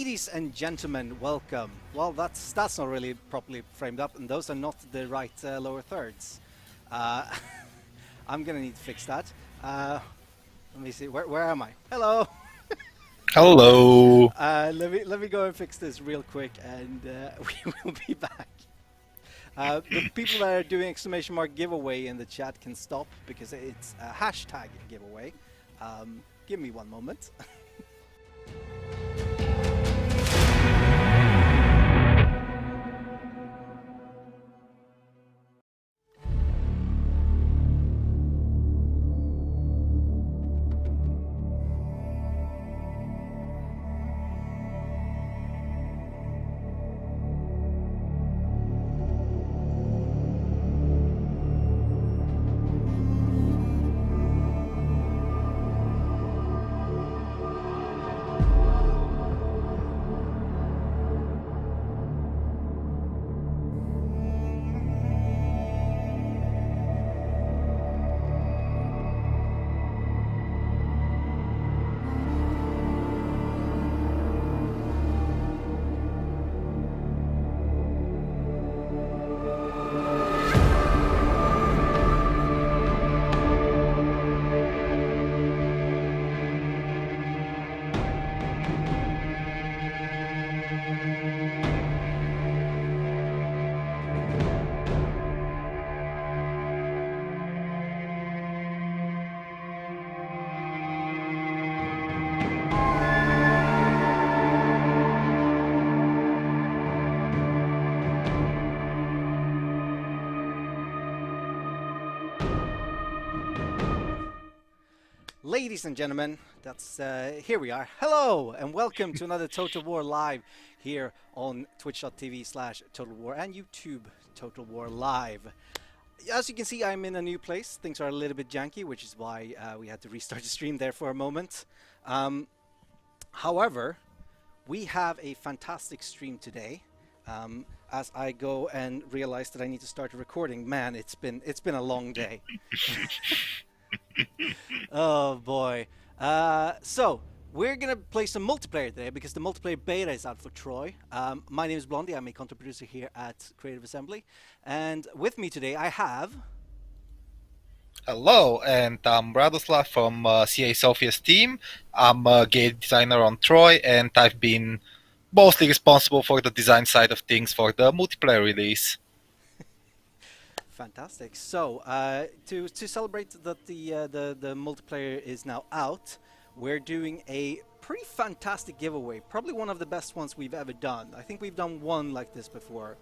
Ladies and gentlemen, welcome. Well, that's not really properly framed up, and those are not the right lower thirds. Uh, I'm gonna need to fix that. Let me see. Where am I? Hello. Hello. Let me go and fix this real quick, and we will be back. The people that are doing exclamation mark giveaway in the chat can stop because it's a hashtag giveaway. Give me one moment. Ladies and gentlemen, that's here we are. Hello and welcome to another Total War Live here on twitch.tv/Total War and YouTube Total War Live. As you can see, I'm in a new place. Things are a little bit janky, which is why we had to restart the stream there for a moment. However, we have a fantastic stream today. As I go and realize that I need to start recording, man, it's been a long day. Oh boy. So we're gonna play some multiplayer today because the multiplayer beta is out for Troy. My name is Blondie. I'm a content producer here at Creative Assembly, and with me today I have. Hello, and I'm Radoslav from CA Sofia's team. I'm a game designer on Troy, and I've been mostly responsible for the design side of things for the multiplayer release. Fantastic. So to celebrate that the multiplayer is now out, we're doing a pretty fantastic giveaway. Probably one of the best ones we've ever done. I think we've done one like this before.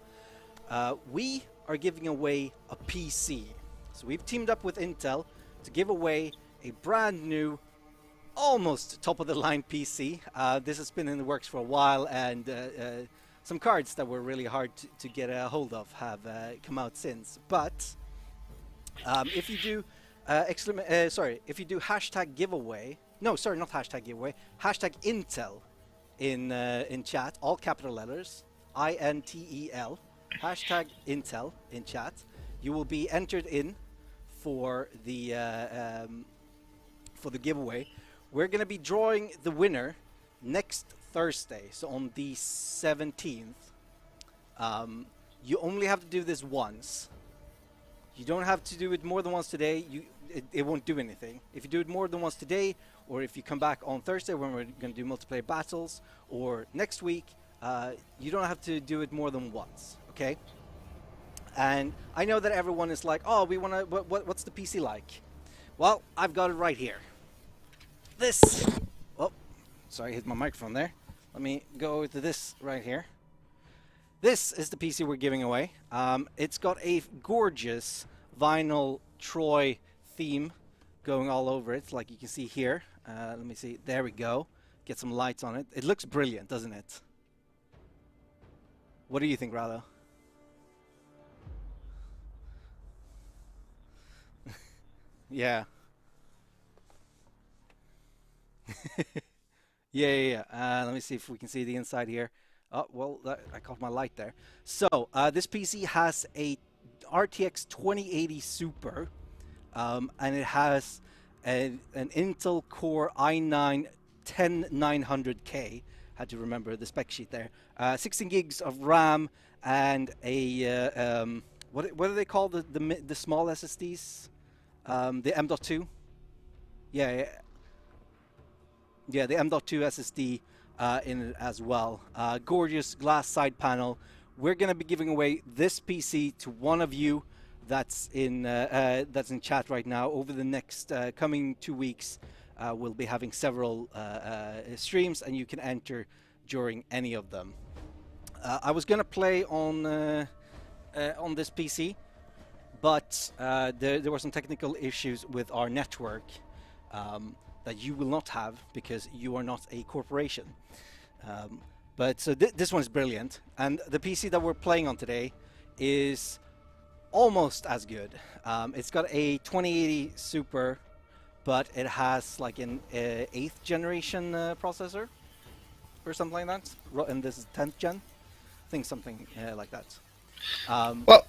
We are giving away a PC. So we've teamed up with Intel to give away a brand new, almost top-of-the-line PC. This has been in the works for a while, and some cards that were really hard to get a hold of have come out since. But if you do if you do hashtag giveaway, no, sorry, not hashtag giveaway, hashtag Intel in chat, all capital letters, INTEL, hashtag Intel in chat, you will be entered in for the giveaway. We're gonna be drawing the winner next Thursday, so on the 17th. You only have to do this once. You don't have to do it more than once today. It won't do anything. If you do it more than once today, or if you come back on Thursday when we're going to do multiplayer battles, or next week, you don't have to do it more than once, okay? And I know that everyone is like, oh, we want to, what's the PC like? Well, I've got it right here. This, oh, sorry, I hit my microphone there. Let me go to this right here. This is the PC we're giving away. It's got a gorgeous vinyl Troy theme going all over it, like you can see here. Let me see. There we go. Get some lights on it. It looks brilliant, doesn't it? What do you think, Rado? Yeah. Yeah. Let me see if we can see the inside here. Oh, well, I caught my light there. So, this PC has a RTX 2080 Super, and it has an Intel Core i9 10900K had to remember the spec sheet there. 16 gigs of RAM and a what do they call the small SSDs? The M.2. Yeah, the M.2 SSD in it as well. Gorgeous glass side panel. We're gonna be giving away this PC to one of you that's in chat right now. Over the next coming 2 weeks, we'll be having several streams, and you can enter during any of them. I was gonna play on this PC, but there were some technical issues with our network that you will not have because you are not a corporation. But so this one is brilliant, and the PC that we're playing on today is almost as good. It's got a 2080 Super, but it has like an 8th generation processor or something like that, and this is 10th gen. I think something like that. Well,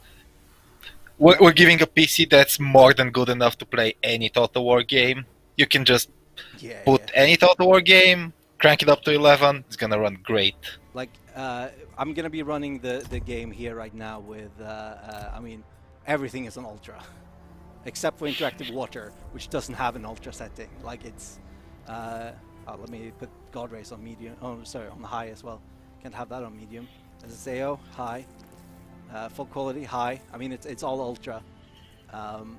we're giving a PC that's more than good enough to play any Total War game. You can just put any Total War game, crank it up to 11, it's gonna run great. Like, I'm gonna be running the game here right now with, I mean, everything is on Ultra. Except for Interactive Water, which doesn't have an Ultra setting. Like, it's, let me put God Race on medium, oh, sorry, on the high as well. Can't have that on medium. SSAO, high. Full quality, high. I mean, it's all Ultra. And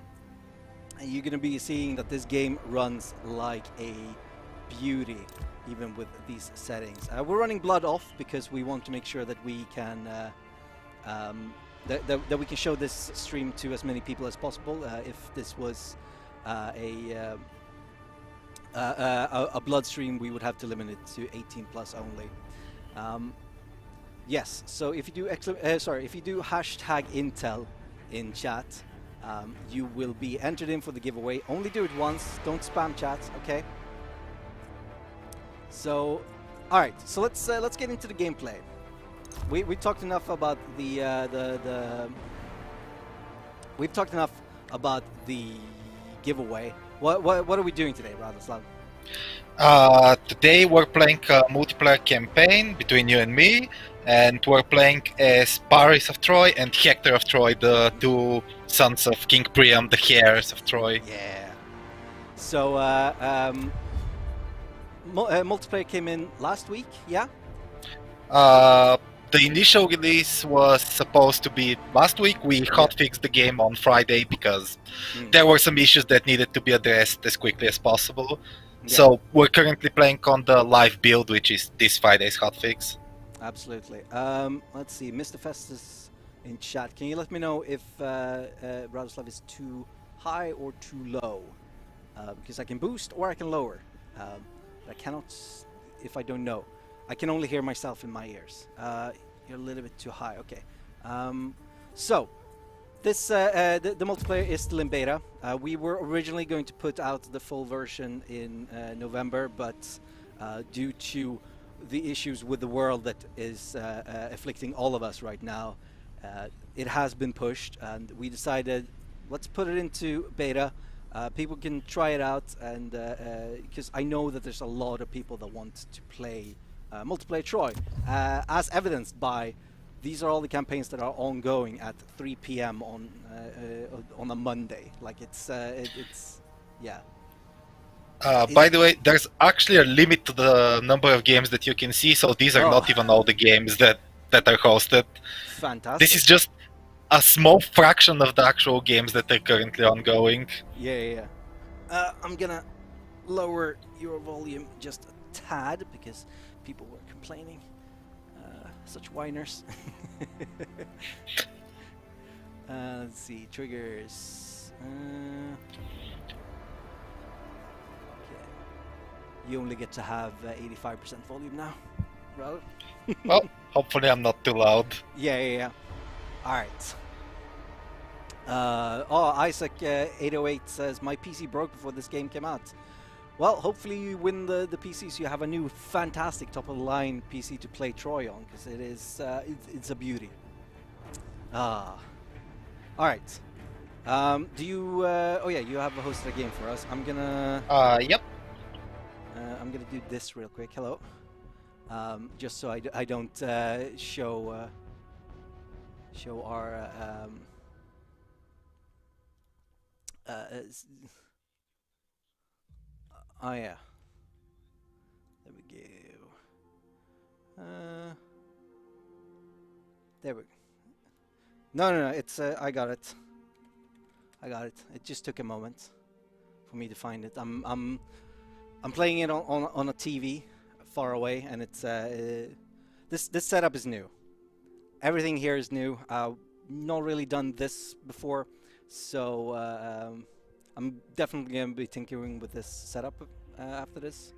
you're gonna be seeing that this game runs like a beauty, even with these settings. We're running Blood off because we want to make sure that we can that we can show this stream to as many people as possible. If this was a Blood stream, we would have to limit it to 18 plus only. Yes, so if you do if you do hashtag Intel in chat, you will be entered in for the giveaway. Only do it once. Don't spam chat, okay? So, all right. So let's get into the gameplay. We talked enough about we've talked enough about the giveaway. What are we doing today, Radoslav? Today we're playing a multiplayer campaign between you and me, and we're playing as Paris of Troy and Hector of Troy, the two sons of King Priam, the heirs of Troy. Yeah. So multiplayer came in last week, yeah? The initial release was supposed to be last week. We hotfixed the game on Friday because there were some issues that needed to be addressed as quickly as possible. Yeah. So we're currently playing on the live build, which is this Friday's hotfix. Absolutely. Let's see, Mr. Festus in chat. Can you let me know if Radoslav is too high or too low? Because I can boost or I can lower. But I cannot if I don't know. I can only hear myself in my ears. You're a little bit too high. Okay. So this the multiplayer is still in beta. We were originally going to put out the full version in November, but due to the issues with the world that is afflicting all of us right now, it has been pushed, and we decided let's put it into beta. People can try it out, and because I know that there's a lot of people that want to play multiplayer Troy, as evidenced by these are all the campaigns that are ongoing at 3 p.m. on a Monday. Like it's yeah. By the way, there's actually a limit to the number of games that you can see, so these are not even all the games that are hosted. Fantastic. This is just a small fraction of the actual games that are currently ongoing. Yeah. I'm gonna lower your volume just a tad because people were complaining. Such whiners. Let's see, triggers. Okay. You only get to have 85% volume now, right? Well, hopefully I'm not too loud. Yeah. Alright. Isaac 808 says, my PC broke before this game came out. Well, hopefully you win the PC so you have a new fantastic top-of-the-line PC to play Troy on, because it is it's a beauty. Alright. Do you... oh yeah, you have hosted a game for us. I'm gonna... Yep. I'm gonna do this real quick. Hello. just so I don't show our oh yeah, there we go. There we go. No, it's I got it. It just took a moment for me to find it. I'm playing it on a TV far away, and it's this setup is new. Everything here is new. Not really done this before, so I'm definitely gonna be tinkering with this setup after this.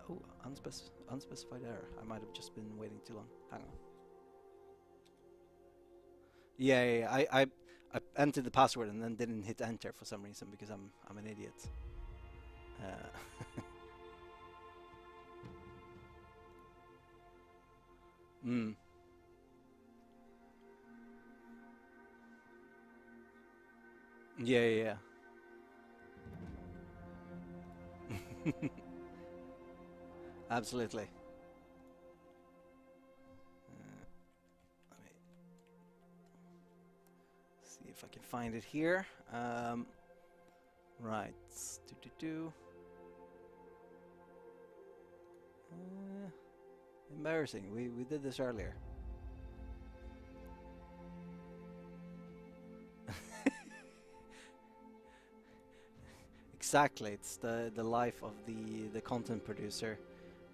Oh, unspecified error. I might have just been waiting too long. Hang on. Yeah. I entered the password and then didn't hit enter for some reason because I'm an idiot. Hmm. Yeah. Absolutely. Let me see if I can find it here. Right. Embarrassing. We did this earlier. Exactly. It's the life of the content producer.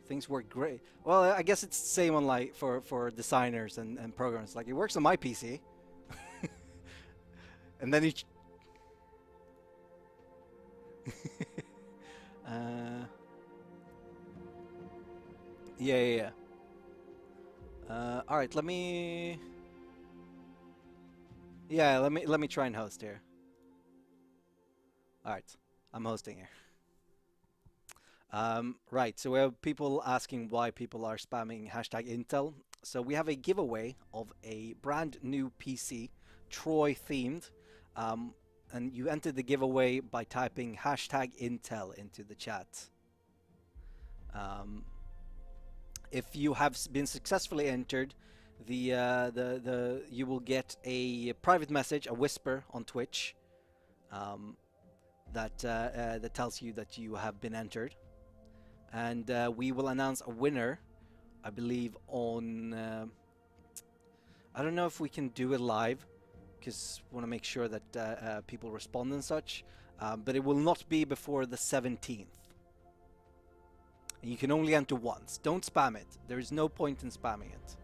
Things work great. Well, I guess it's the same on like for designers and programmers. Like it works on my PC, and then each. Yeah. All right, let me. Yeah, let me try and host here. All right, I'm hosting here. Right, so we have people asking why people are spamming hashtag Intel. So we have a giveaway of a brand new PC, Troy themed, and you enter the giveaway by typing hashtag Intel into the chat. If you have been successfully entered, you will get a private message, a whisper on Twitch, that tells you that you have been entered, and we will announce a winner, I believe on. I don't know if we can do it live, because we want to make sure that people respond and such, but it will not be before the 17th. And you can only enter once. Don't spam it. There is no point in spamming it.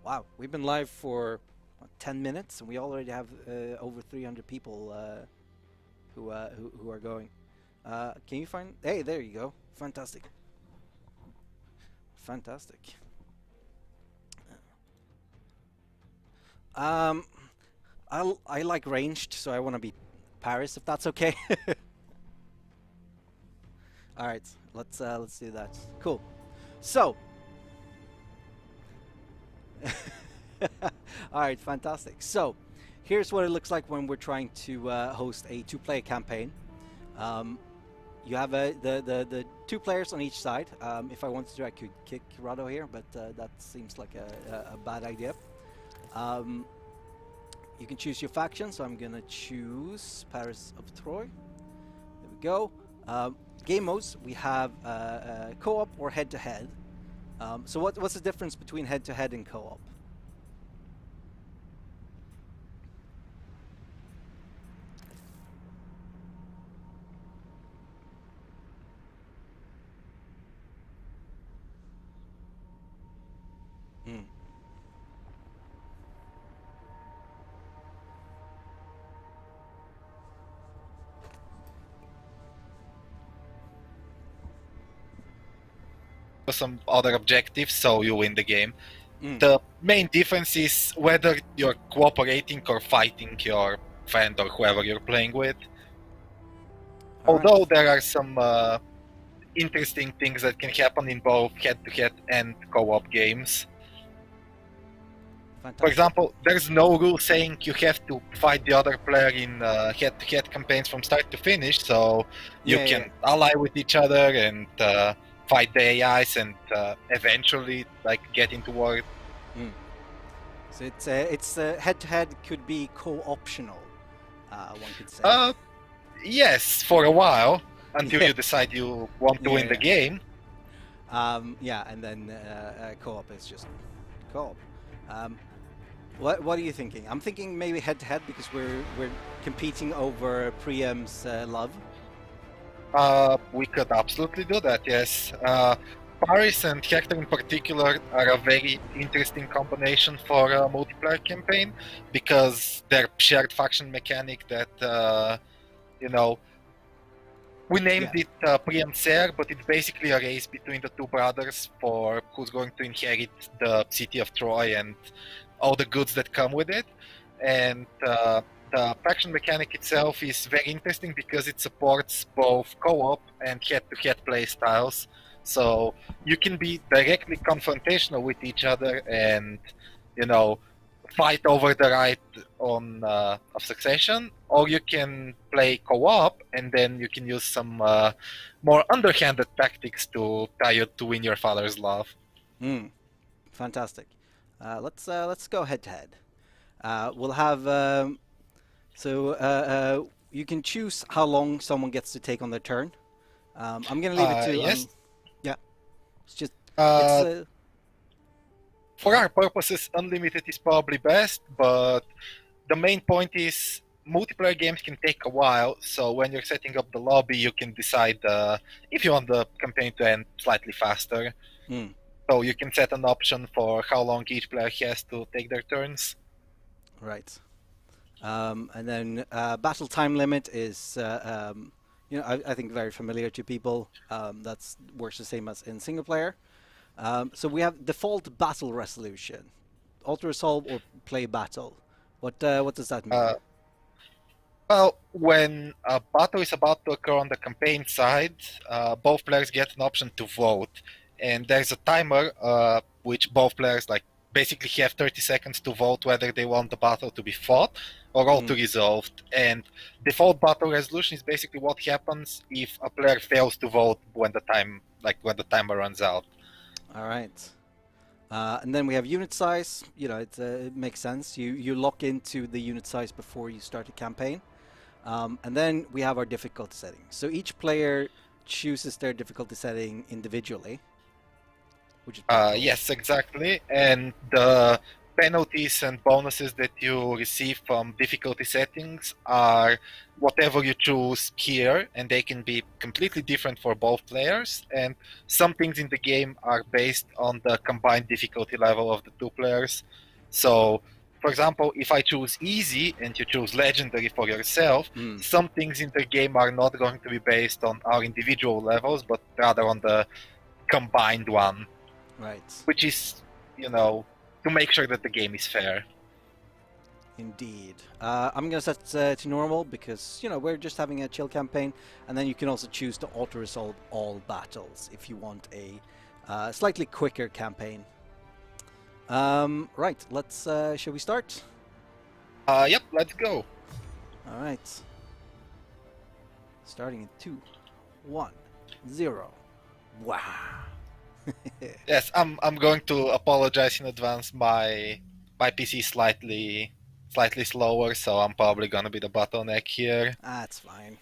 Wow, we've been live for what, 10 minutes, and we already have over 300 people who are going. Can you find? Hey, there you go. Fantastic. Fantastic. I like ranged, so I want to be Paris, if that's okay. All right, let's do that. Cool. So, all right, fantastic. So, here's what it looks like when we're trying to host a two-player campaign. You have the two players on each side. If I wanted to, I could kick Rado here, but that seems like a bad idea. You can choose your faction, so I'm gonna choose Paris of Troy. There we go. Game modes, we have co-op or head-to-head. So what's the difference between head-to-head and co-op? Some other objectives, so you win the game. The main difference is whether you're cooperating or fighting your friend or whoever you're playing with. Although there are some interesting things that can happen in both head-to-head and co-op games. Fantastic. For example, there's no rule saying you have to fight the other player in head-to-head campaigns from start to finish, so you can ally with each other and fight the AIs and eventually like get into war. So it's head-to-head could be co-optional, one could say. Yes, for a while until Yeah. you decide you want to win the Yeah. game. Yeah, and then co-op is just co-op. What are you thinking? I'm thinking maybe head-to-head because we're competing over Priam's love. We could absolutely do that, yes. Paris and Hector in particular are a very interesting combination for a multiplayer campaign because their shared faction mechanic that, you know, we named Yeah. it Priam Ser, but it's basically a race between the two brothers for who's going to inherit the city of Troy and all the goods that come with it. And the faction mechanic itself is very interesting because it supports both co-op and head-to-head play styles. So you can be directly confrontational with each other and, you know, fight over the right of succession, or you can play co-op and then you can use some more underhanded tactics to try to win your father's love. Fantastic. Let's go head-to-head. We'll have you can choose how long someone gets to take on their turn. I'm gonna leave it to Yes. yeah. It's just it's Uh, go for ahead. our purposes, unlimited is probably best, but the main point is multiplayer games can take a while. So when you're setting up the lobby, you can decide if you want the campaign to end slightly faster. So you can set an option for how long each player has to take their turns. Right. And then battle time limit is, I think very familiar to people. That's works the same as in single player. So we have default battle resolution, auto resolve or play battle. What does that mean? Uh, well, when a battle is about to occur on the campaign side, both players get an option to vote, and there's a timer which both players like basically have 30 seconds to vote whether they want the battle to be fought or all to resolved. And default battle resolution is basically what happens if a player fails to vote when the timer runs out. All right. And then we have unit size. It makes sense. You lock into the unit size before you start a campaign. And then we have our difficulty setting. So each player chooses their difficulty setting individually, which is pretty cool. Yes, exactly. And the penalties and bonuses that you receive from difficulty settings are whatever you choose here, and they can be completely different for both players. And some things in the game are based on the combined difficulty level of the two players. So, for example, if I choose easy and you choose legendary for yourself, some things in the game are not going to be based on our individual levels, but rather on the combined one. Right. Which is, to make sure that the game is fair. Indeed. I'm going to set to normal because, we're just having a chill campaign. And then you can also choose to auto-resolve all battles if you want a slightly quicker campaign. Right, shall we start? Yep, let's go. All right. Starting in 2, 1, 0. Wow. Yes, I'm going to apologize in advance. My PC is slightly slower, so I'm probably gonna be the bottleneck here. That's fine.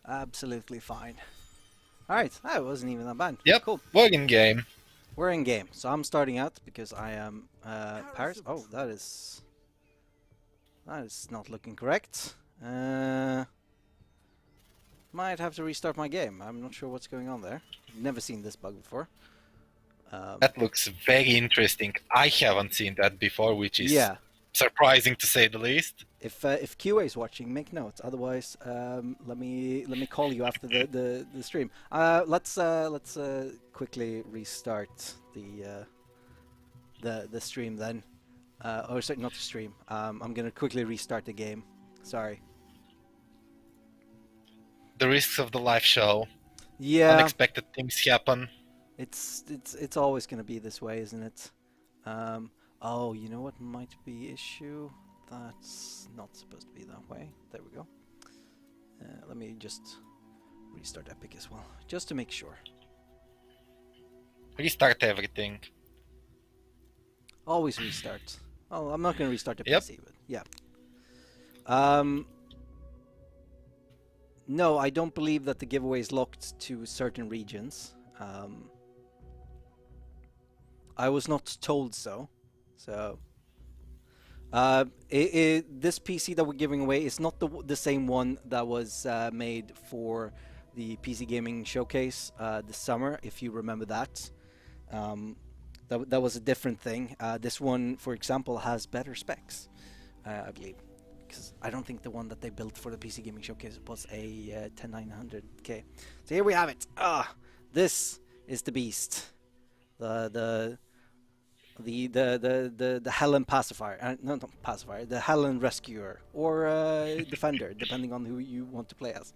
Absolutely fine. All right, that wasn't even that bad. Yep, Cool. we're in game. We're in game, so I'm starting out because I am Paris. Oh, that is not looking correct. Might have to restart my game. I'm not sure what's going on there. Never seen this bug before. That looks very interesting. I haven't seen that before, which is surprising to say the least. If QA is watching, make notes. Otherwise, let me call you after the stream. Let's quickly restart the stream then. Or sorry, not the stream. I'm gonna quickly restart the game. Sorry. The risks of the live show. Yeah. Unexpected things happen. It's always gonna be this way, isn't it? Oh, you know what might be issue? That's not supposed to be that way. There we go. Let me just restart Epic as well, just to make sure. Restart everything. Always restart. Oh, I'm not going to restart the Yep. PC, but yeah. No, I don't believe that the giveaway is locked to certain regions. I was not told so. So, this PC that we're giving away is not the same one that was made for the PC Gaming Showcase this summer, if you remember that. That was a different thing. This one, for example, has better specs, I believe. Because I don't think the one that they built for the PC Gaming Showcase was a 10900K. So here we have it. This is the beast. The Helen pacifier. No, not pacifier. The Helen rescuer or defender, depending on who you want to play as.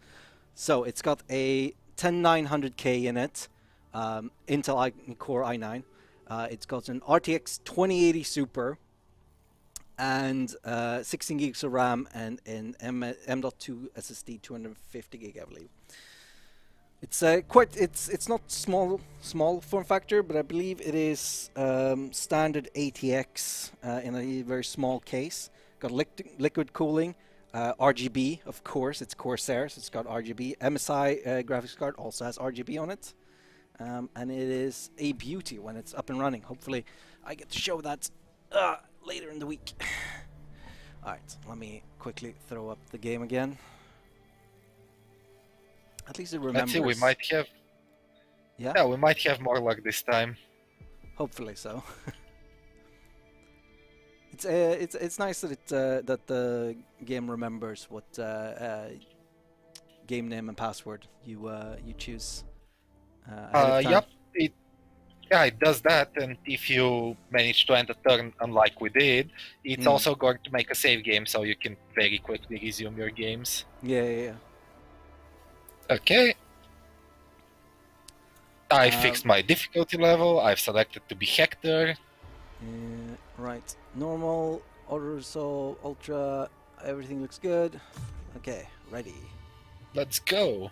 So it's got a 10900K in it, Intel Core i9. It's got an RTX 2080 Super and 16 gigs of RAM and an M.2 SSD 250 gig, I believe. It's it's not small form factor, but I believe it is standard ATX in a very small case. Got liquid cooling, RGB, of course. It's Corsair, so it's got RGB. MSI graphics card also has RGB on it, and it is a beauty when it's up and running. Hopefully, I get to show that later in the week. All right, let me quickly throw up the game again. At least it remembers. Let's see, we might have... Yeah, we might have more luck this time. Hopefully so. It's nice that that the game remembers what game name and password you choose ahead of time. Yep, it does that, and if you manage to end a turn unlike we did, it's also going to make a save game, so you can very quickly resume your games. Yeah. Okay. I fixed my difficulty level. I've selected to be Hector. Right. Normal, auto resolve, ultra. Everything looks good. Okay, ready. Let's go.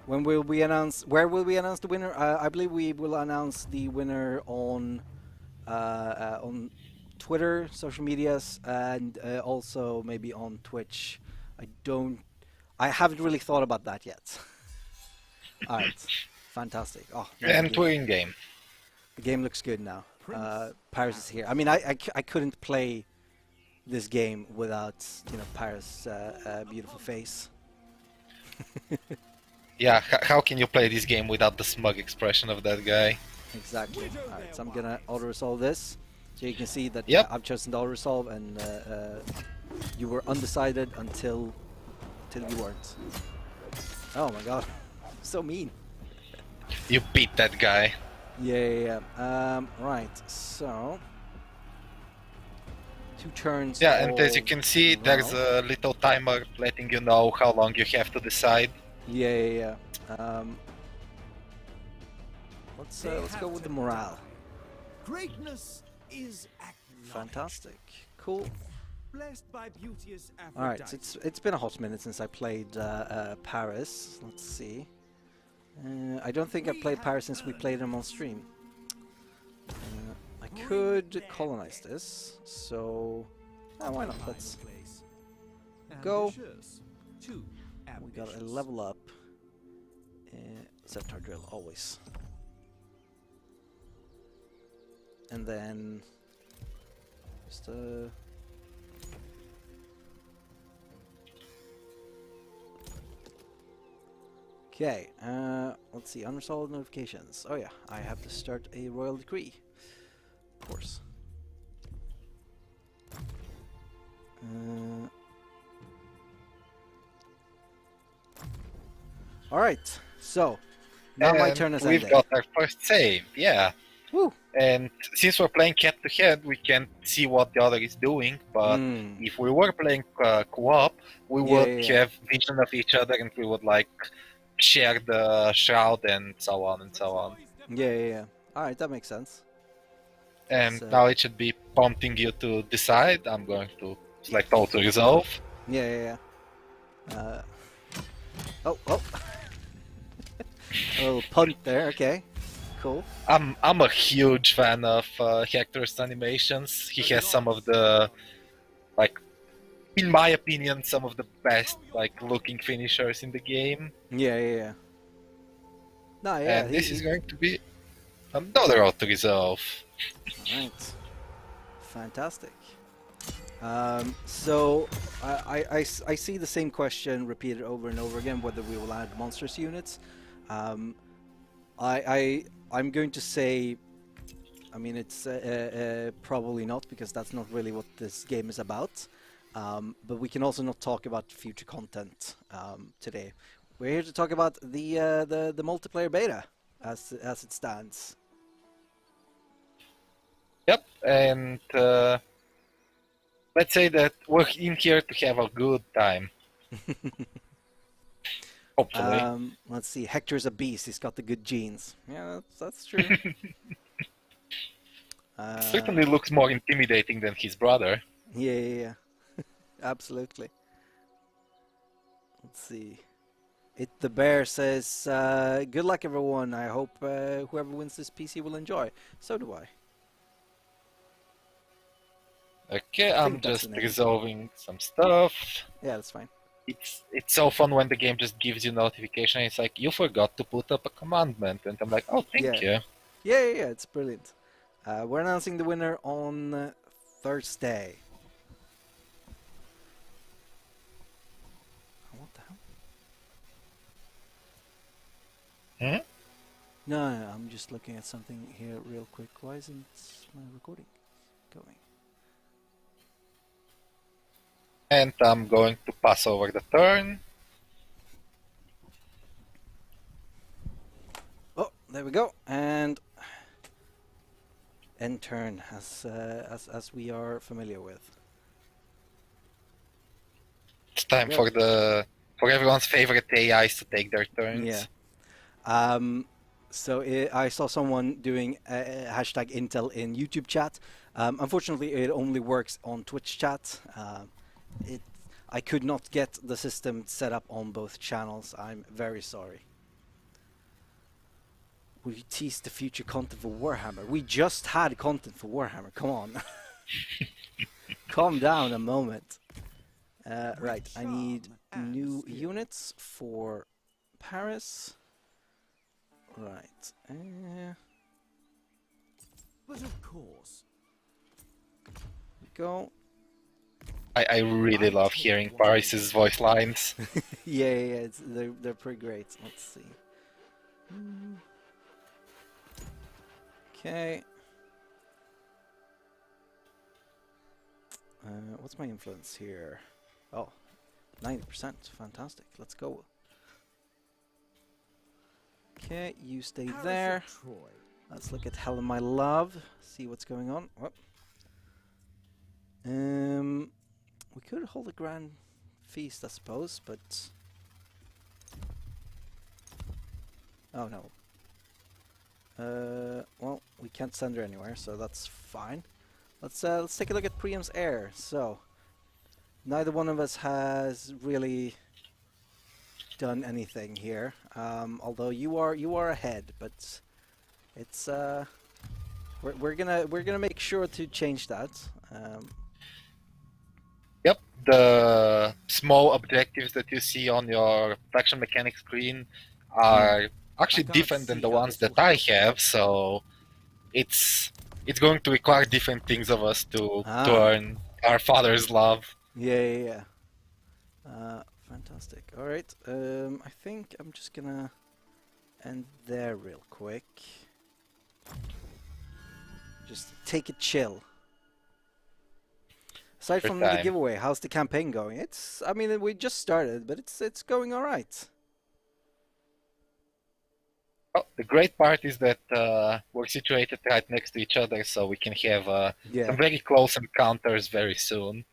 When will we announce? Where will we announce the winner? I believe we will announce the winner on Twitter, social medias, and also maybe on Twitch. I haven't really thought about that yet. All right, fantastic. Oh, and we're in game. The game looks good now. Paris is here. I mean, I couldn't play this game without Paris' beautiful face. Yeah, how can you play this game without the smug expression of that guy? Exactly. All right, so I'm gonna auto resolve this, so you can see that I've chosen the auto resolve, and you were undecided until you weren't. Oh my god, so mean. You beat that guy. Yeah. Right, so 2 turns. Yeah, and as you can see, there's a little timer letting you know how long you have to decide. Yeah. Let's go with the morale. Greatness is fantastic. Cool. Blessed by beauteous All right, so it's been a hot minute since I played Paris. Let's see. I don't think I played Paris since we played him on stream. I could colonize this, so why not? Let's go. We got a level up. Scepter drill always, and then just okay, let's see, unresolved notifications. Oh yeah, I have to start a royal decree. Of course. Alright, so now my turn has ended. We've got our first save, yeah. Woo. And since we're playing head-to-head, we can't see what the other is doing, but if we were playing co-op, we would have vision of each other and we would share the shroud and so on and so on. Yeah. Alright, that makes sense. And now it should be prompting you to decide. I'm going to select auto resolve. Yeah. Oh, oh. A little punt there. Okay, cool. I'm a huge fan of Hector's animations. He has some of the, like, in my opinion, some of the best like looking finishers in the game. Yeah, yeah, yeah. No, yeah. And this is going to be another road to resolve. Right. Fantastic. So I see the same question repeated over and over again, whether we will add monsters units. Um, I'm going to say, I mean, it's probably not, because that's not really what this game is about. But we can also not talk about future content today. We're here to talk about the multiplayer beta as it stands. Yep, and let's say that we're in here to have a good time. Hopefully. Let's see. Hector's a beast. He's got the good genes. Yeah, that's true. Certainly looks more intimidating than his brother. Yeah, yeah, yeah. Absolutely. Let's see. The bear says, "Good luck, everyone. I hope whoever wins this PC will enjoy." So do I. Okay, I I'm think that's just the name. resolving some stuff. Yeah, that's fine. It's so fun when the game just gives you notification. It's like, you forgot to put up a commandment, and I'm like, oh, thank Yeah. you. Yeah, yeah, yeah. It's brilliant. We're announcing the winner on Thursday. What the hell? Hmm? No, I'm just looking at something here real quick. Why isn't my recording going? And I'm going to pass over the turn. Oh, there we go. And end turn, as we are familiar with. It's time Yep. for everyone's favorite AIs to take their turns. Yeah. So I saw someone doing hashtag Intel in YouTube chat. Unfortunately, it only works on Twitch chat. I could not get the system set up on both channels. I'm very sorry. We teased the future content for Warhammer. We just had content for Warhammer. Come on. Calm down a moment. Right, I need new units for Paris. Right. But of course, Go. I really love hearing Paris's voice lines. Yeah, yeah, yeah, they're pretty great. Let's see. Okay. What's my influence here? Oh, 90%. Fantastic. Let's go. Okay, you stay Paris there. of Troy. Let's look at Helen, my love. See what's going on. Whoop. We could hold a grand feast, I suppose, but oh no. Well, we can't send her anywhere, so that's fine. Let's take a look at Priam's heir. So, neither one of us has really done anything here. Although you are ahead, but it's we're gonna make sure to change that. Yep, the small objectives that you see on your faction mechanic screen are actually I can't different than see the how ones this that will I help. have, so it's going to require different things of us to earn our father's love. Yeah, yeah, yeah. Fantastic. All right. I think I'm just gonna end there real quick. Just take it chill. Aside from the time. giveaway, how's the campaign going? I mean, we just started, but it's going all right. Oh, the great part is that we're situated right next to each other, so we can have Yeah. some very close encounters very soon.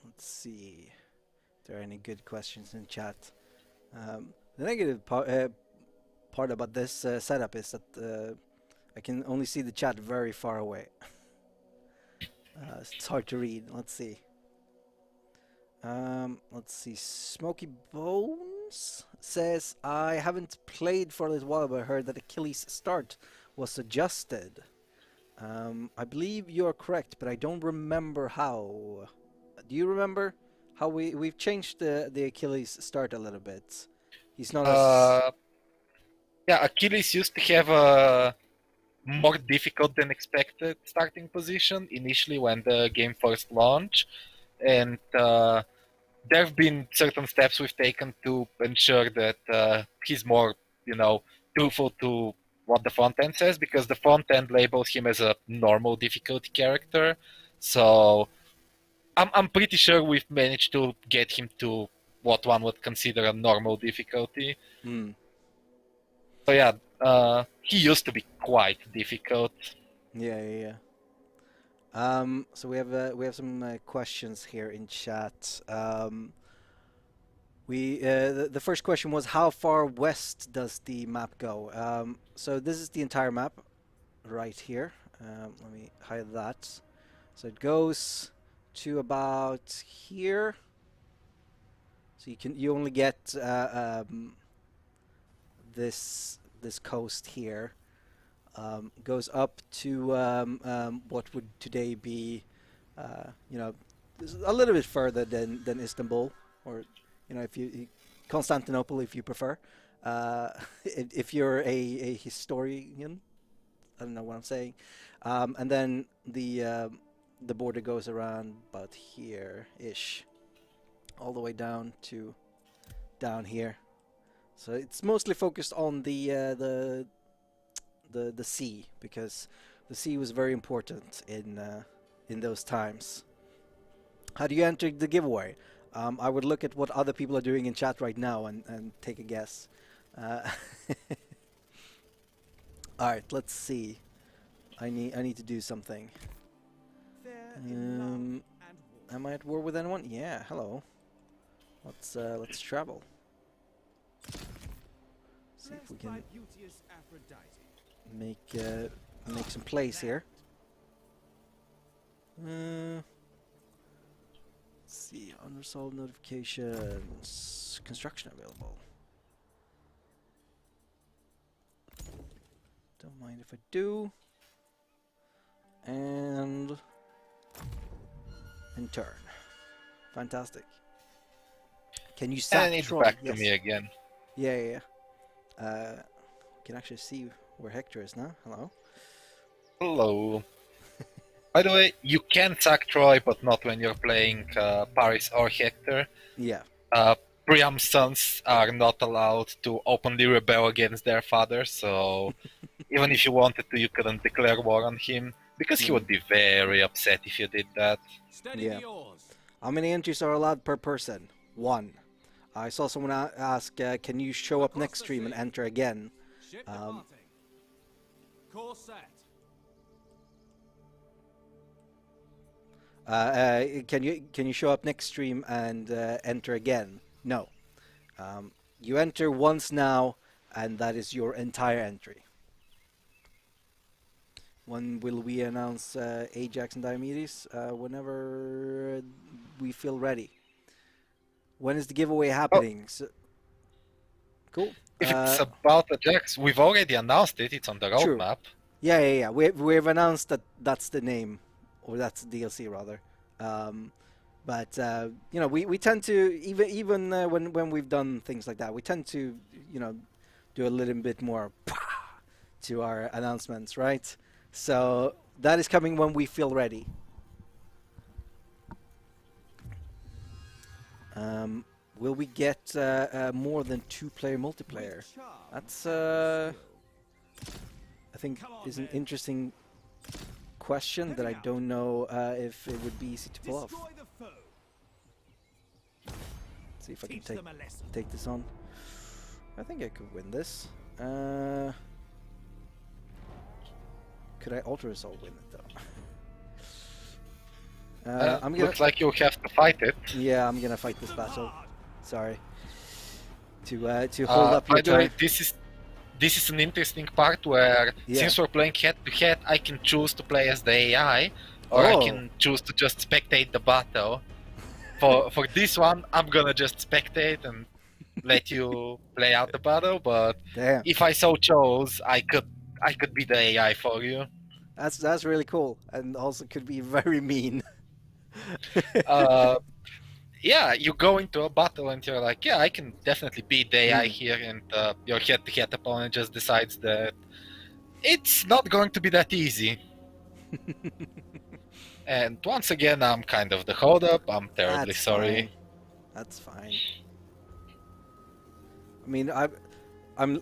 Let's see. If there are any good questions in chat. The negative part about this setup is that I can only see the chat very far away. It's hard to read. Let's see. Let's see. Smoky Bones says, I haven't played for a little while, but I heard that Achilles' start was adjusted. I believe you're correct, but I don't remember how. Do you remember how we've changed the Achilles start a little bit? He's not as... Yeah, Achilles used to have a more difficult than expected starting position initially when the game first launched, and there have been certain steps we've taken to ensure that he's more, truthful to what the front end says, because the front end labels him as a normal difficulty character. So I'm pretty sure we've managed to get him to what one would consider a normal difficulty. So yeah, he used to be quite difficult. Yeah. So we have some questions here in chat. The first question was, how far west does the map go? So this is the entire map right here. Let me hide that. So it goes to about here. So you only get this coast here. Goes up to what would today be, a little bit further than Istanbul, or if you Constantinople, if you prefer. If you're a historian, I don't know what I'm saying. And then the border goes around about here-ish, all the way down to down here. So it's mostly focused on the sea, because the sea was very important in those times. How do you enter the giveaway? I would look at what other people are doing in chat right now and take a guess. All right, let's see. I need to do something. Am I at war with anyone? Yeah. Hello. Let's travel. See if we can make some plays here. Let's see, unresolved notifications, construction available. Don't mind if I do. And turn. Fantastic. Can you sack And it's Troy? back Yes. to me again. Yeah. Can actually see where Hector is now. Hello. Hello. By the way, you can sack Troy, but not when you're playing Paris or Hector. Yeah. Priam's sons are not allowed to openly rebel against their father, so even if you wanted to, you couldn't declare war on him, because he would be very upset if you did that. Yeah. How many entries are allowed per person? 1. I saw someone ask, can you show up next stream and enter again? Course set. Can you show up next stream and enter again? No. You enter once now, and that is your entire entry. When will we announce Ajax and Diomedes? Whenever we feel ready. When is the giveaway happening? So, cool. If it's about Ajax, we've already announced it. It's on the True. roadmap. Yeah. We've announced that that's the name, or that's the DLC rather. But we tend to even when we've done things like that, we tend to do a little bit more to our announcements, right? So that is coming when we feel ready. Will we get more than 2-player multiplayer? That's I think is an interesting question that I don't know if it would be easy to pull off. See if I can take this on. I think I could win this. Could I Ultra Assault win it though? Looks like you'll have to fight it. Yeah, I'm gonna fight this battle. Sorry. To hold up your By the way, time. this is an interesting part where, Yeah. since we're playing head-to-head, I can choose to play as the AI, or I Oh. can choose to just spectate the battle. For this one, I'm gonna just spectate and let you play out the battle, but Damn. if I so chose, I could be the AI for you. That's really cool, and also could be very mean. Uh, yeah, you go into a battle and you're like, yeah, I can definitely beat the AI here, and your head-to-head opponent just decides that it's not going to be that easy. And once again, I'm kind of the hold-up. I'm terribly That's sorry. fine. That's fine. I mean,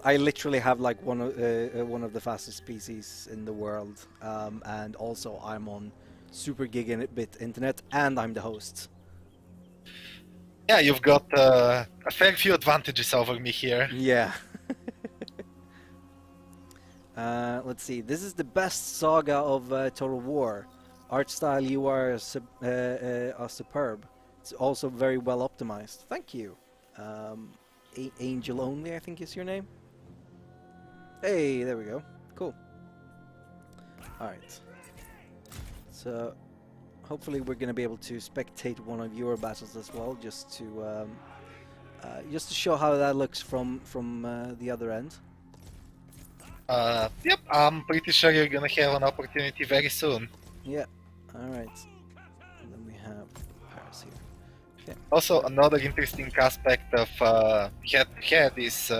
I literally have like one of the fastest PCs in the world, and also I'm on super gigabit internet, and I'm the host. Yeah, you've got a fair few advantages over me here. Yeah. Let's see. This is the best Saga of Total War. Art style, you are superb. It's also very well optimized. Thank you. Angel Only, I think is your name. Hey, there we go. Cool. Alright. So, hopefully we're going to be able to spectate one of your battles as well, just to show how that looks from the other end. Yep, I'm pretty sure you're gonna have an opportunity very soon. Yeah. Alright. And then we have Paris here. Okay. Also, another interesting aspect of head-to-head is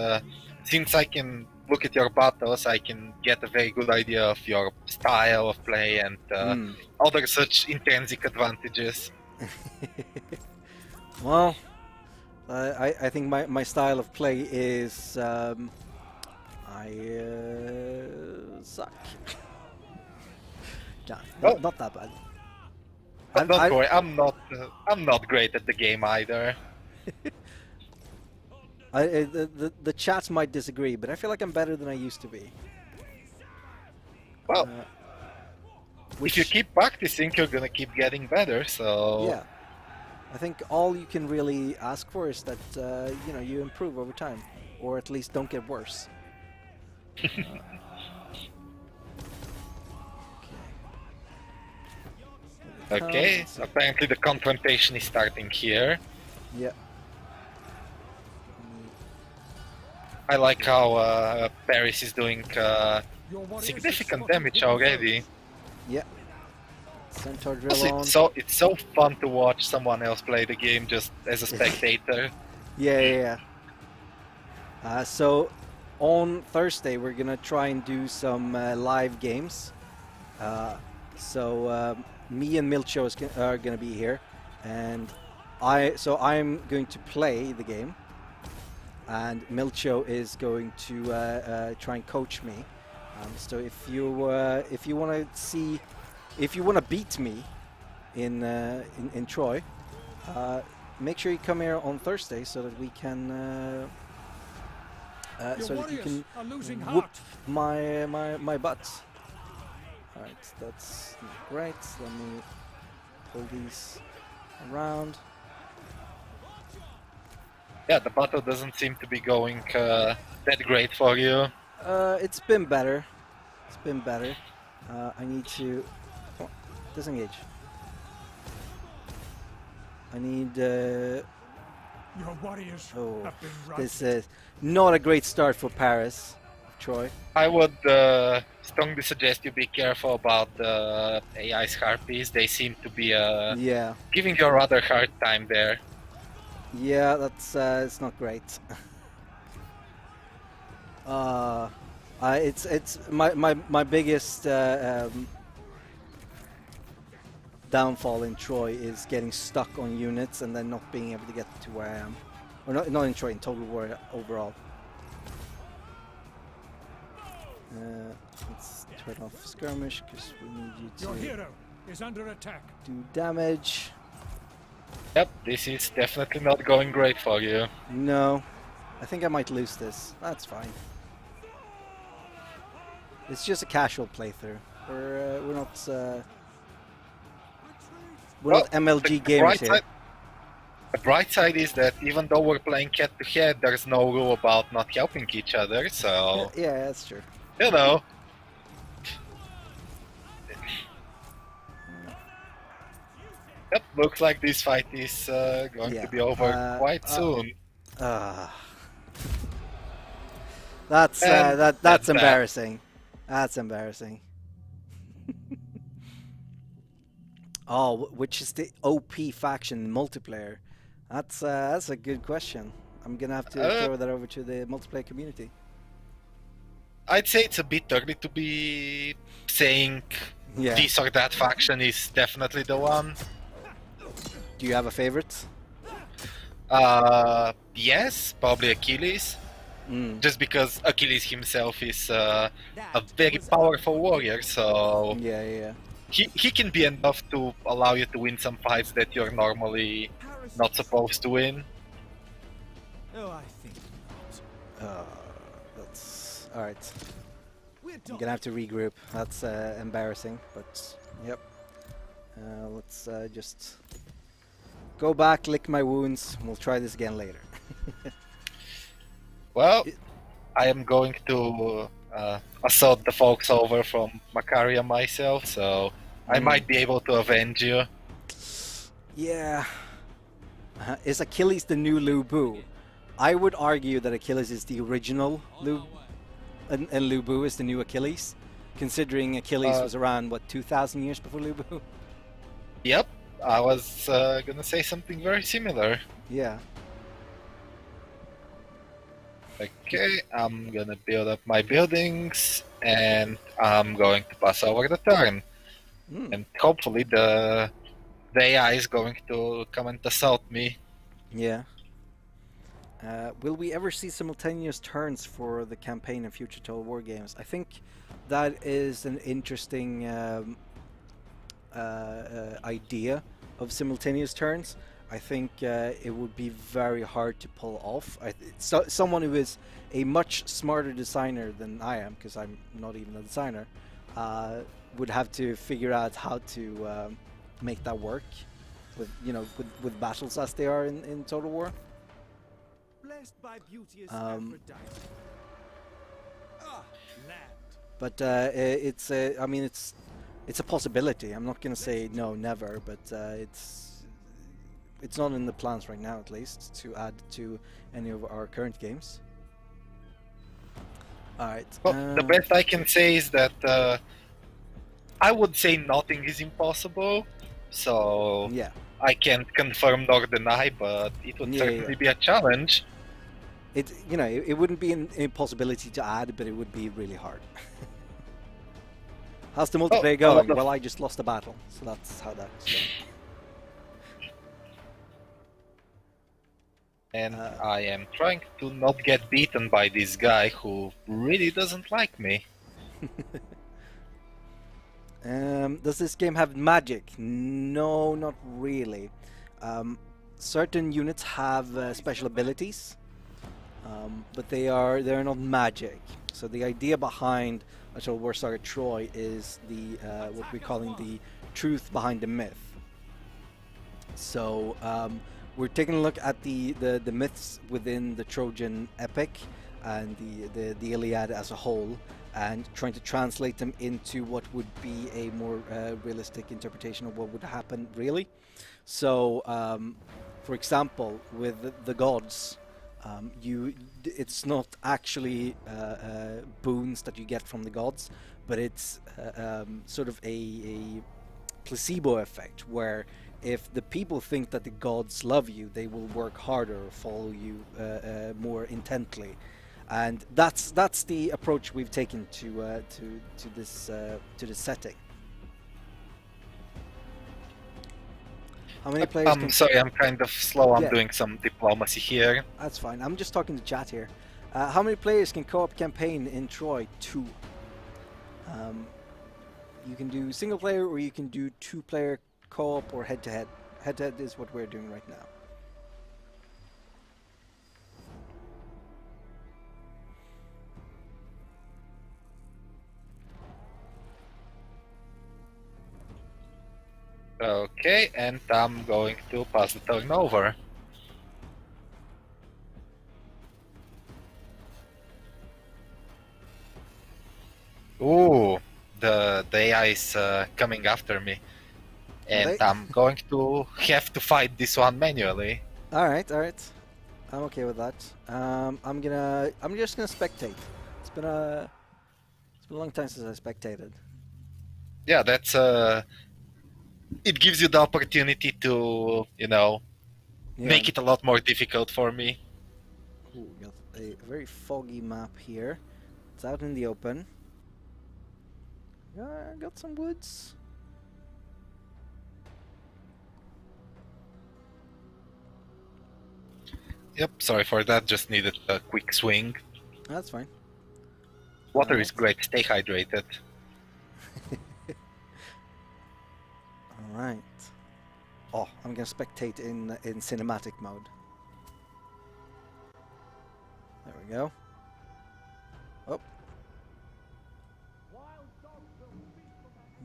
since I can look at your battles, I can get a very good idea of your style of play and other such intrinsic advantages. Well, I think my style of play is I suck. Yeah, not that bad. But don't worry, I'm not great at the game either. The chat might disagree, but I feel like I'm better than I used to be. Well, if you keep practicing, you're gonna keep getting better. So yeah, I think all you can really ask for is that you improve over time, or at least don't get worse. Okay, apparently the confrontation is starting here. Yeah. I like how Paris is doing significant damage already. Yeah. Centaur drill Also, on. it's so fun to watch someone else play the game just as a spectator. Yeah. So on Thursday we're gonna try and do some live games. So me and Milcho are gonna be here, and I'm going to play the game, and Milcho is going to try and coach me. So if you want to beat me in Troy, make sure you come here on Thursday so that we can so that you can whoop my butt. Alright, that's great. Let me pull these around. Yeah, the battle doesn't seem to be going that great for you. It's been better. It's been better. I need to disengage. I need. Your warriors Oh, have been this is not a great start for Paris, Troy. I would strongly suggest you be careful about the AI's harpies. They seem to be Yeah. giving you a rather hard time there. Yeah, that's it's not great. It's my biggest downfall in Troy is getting stuck on units and then not being able to get to where I am, or not in Troy, in Total War overall. Let's turn off skirmish because we need you Your to hero is under attack. do damage. Yep, this is definitely not going great for you. No, I think I might lose this. That's fine. It's just a casual playthrough. We're not Well, MLG the gamers bright here. side- The bright side is that even though we're playing head-to-head, there's no rule about not helping each other, so... Yeah, that's true. You know. Yep, looks like this fight is going to be over quite soon. That's that's that's embarrassing. That's embarrassing. Oh, which is the OP faction multiplayer? That's a good question. I'm gonna have to throw that over to the multiplayer community. I'd say it's a bit early to be saying this or that faction is definitely the one. Do you have a favorite? Yes, probably Achilles. Just because Achilles himself is a very powerful warrior, so he can be enough to allow you to win some fights that you're normally not supposed to win. Oh, I think not. That's all right. I'm gonna have to regroup. That's embarrassing, but yep. Let's just go back, lick my wounds. We'll try this again later. Well, I am going to assault the folks over from Macaria myself, so I might be able to avenge you. Yeah. Is Achilles the new Lu Bu? I would argue that Achilles is the original Lu, and Lu Bu is the new Achilles, considering Achilles was around, what, 2,000 years before Lu Bu? Yep, I was gonna say something very similar. Yeah. Okay, I'm gonna build up my buildings, and I'm going to pass over the turn. And hopefully the AI is going to come and assault me. Yeah. Will we ever see simultaneous turns for the campaign in future Total War games? I think that is an interesting idea of simultaneous turns. I think it would be very hard to pull off. Someone who is a much smarter designer than I am, because I'm not even a designer, would have to figure out how to make that work with with battles as they are in Total War. But it's I mean it's a possibility. I'm not gonna say no, never, but it's not in the plans right now, at least, to add to any of our current games. Alright. Well, the best I can say is that I would say nothing is impossible, so I can't confirm nor deny, but it would certainly be a challenge. It wouldn't be an impossibility to add, but it would be really hard. How's the multiplayer going? Well, I just lost a battle, so that's how that's going. And I am trying to not get beaten by this guy who really doesn't like me. Does this game have magic? No, not really. Certain units have special abilities, but they're not magic. So the idea behind Total War Saga Troy is the what we're calling the truth behind the myth. So we're taking a look at the myths within the Trojan epic and the Iliad as a whole, and trying to translate them into what would be a more realistic interpretation of what would happen really. So for example, with the gods, it's not actually boons that you get from the gods, but it's sort of a placebo effect, where if the people think that the gods love you, they will work harder, follow you more intently, and that's the approach we've taken to this setting. How many players? I'm sorry, I'm kind of slow. I'm doing some diplomacy here. That's fine. I'm just talking to chat here. How many players can co-op campaign in Troy 2? You can do single player, or you can do 2-player co-op, or head-to-head. Head-to-head is what we're doing right now. Okay, and I'm going to pass the turn over. AI is coming after me. And They- I'm going to have to fight this one manually. All right, all right. I'm okay with that. I'm just gonna spectate. It's been a long time since I spectated. Yeah, that's it gives you the opportunity to, Yeah. make it a lot more difficult for me. Ooh, got a very foggy map here. It's out in the open. Yeah, got some woods. Yep, sorry for that, just needed a quick swing. That's fine. Water is Alright. great, stay hydrated. All right. Oh, I'm gonna spectate in cinematic mode. There we go. Oh.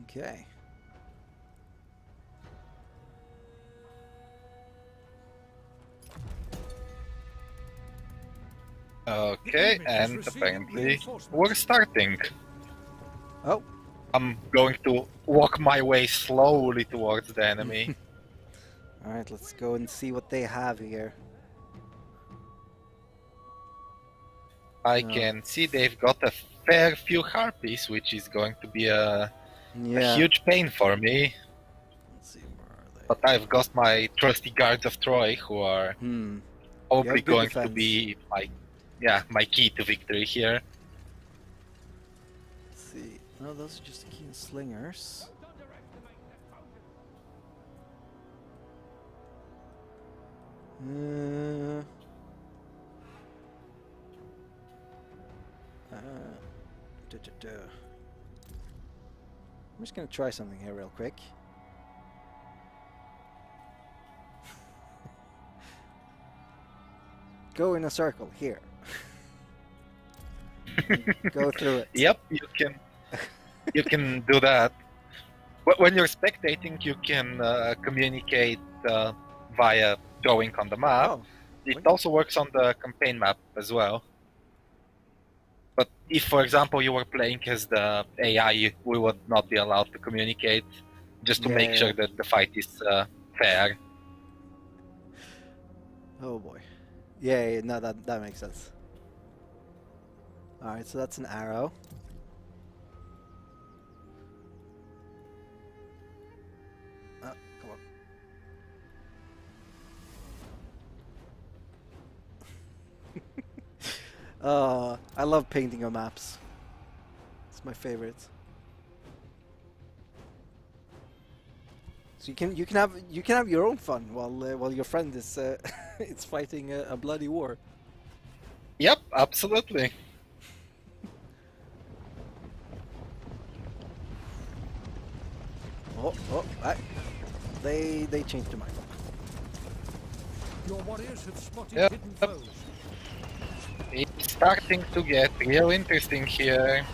Okay. Okay, and apparently we're starting. Oh. I'm going to walk my way slowly towards the enemy. All right. Let's go and see what they have here. I No. can see they've got a fair few harpies, which is going to be a Yeah. huge pain for me. Let's see, where are they? But I've got my trusty guards of Troy, who are Hmm. probably good going to defense. be my key to victory here. Let's see. No, those are just keen slingers. Uh, I'm just gonna try something here real quick. Go in a circle here. Go through it. Yep, you can do that. When you're spectating, you can communicate via drawing on the map. Oh, It also works on the campaign map as well. But if, for example, you were playing as the AI, we would not be allowed to communicate, just to make sure that the fight is fair. oh boy. Yeah, no, that makes sense. All right, so that's an arrow. Oh, come on. I love painting on maps. It's my favorite. So you can have your own fun while your friend is it's fighting a bloody war. Yep, absolutely. They changed their mind. Your warriors have spotted Yep. hidden foes. It's starting to get real interesting here.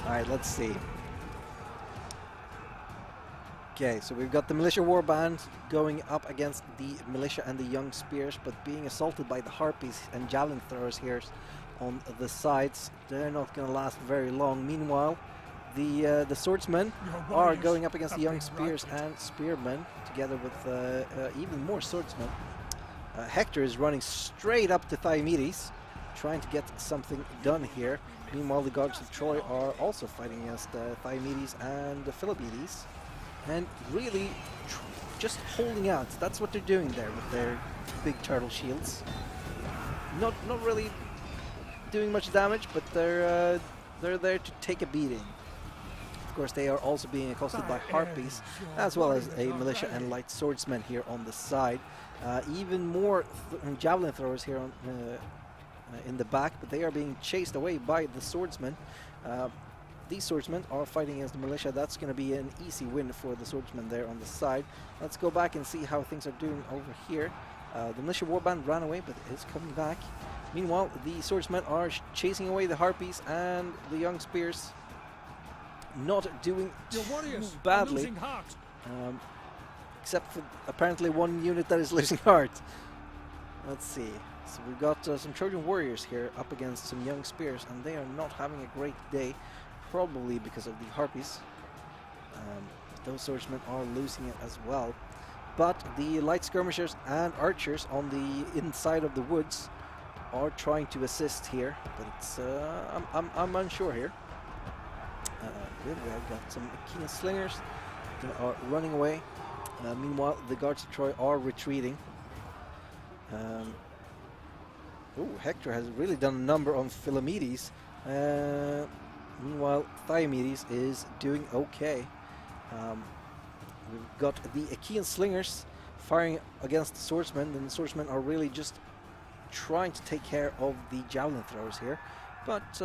All right, let's see. Okay, so we've got the militia warband going up against the militia and the young spears, but being assaulted by the harpies and javelin throwers here on the sides. They're not going to last very long. Meanwhile, the swordsmen are going up against the young spears and spearmen, together with even more swordsmen. Hector is running straight up to Thiomedes, trying to get something done here. Meanwhile, the gods of Troy are also fighting against Thiomedes and Philippides, and really just holding out. That's what they're doing there with their big turtle shields. Not really doing much damage, but they're there to take a beating. Of course, they are also being accosted by harpies, as well as a militia and light swordsmen here on the side. Even more javelin throwers here on, in the back, but they are being chased away by the swordsmen. These swordsmen are fighting against the militia. That's going to be an easy win for the swordsmen there on the side. Let's go back and see how things are doing over here. The militia warband ran away, but is coming back. Meanwhile, the swordsmen are chasing away the harpies and the young spears. Not doing too badly, except for apparently one unit that is losing heart. Let's see. So we've got some Trojan warriors here up against some young spears, and they are not having a great day. probably because of the harpies. Those swordsmen are losing it as well. But the light skirmishers and archers on the inside of the woods are trying to assist here. But it's I'm unsure here. Good, we have got some Achaean slingers that are running away. Meanwhile, the guards of Troy are retreating. Hector has really done a number on Philomedes. Meanwhile, Thiomedes is doing okay. We've got the Achaean slingers firing against the swordsmen, and the swordsmen are really just trying to take care of the javelin throwers here. But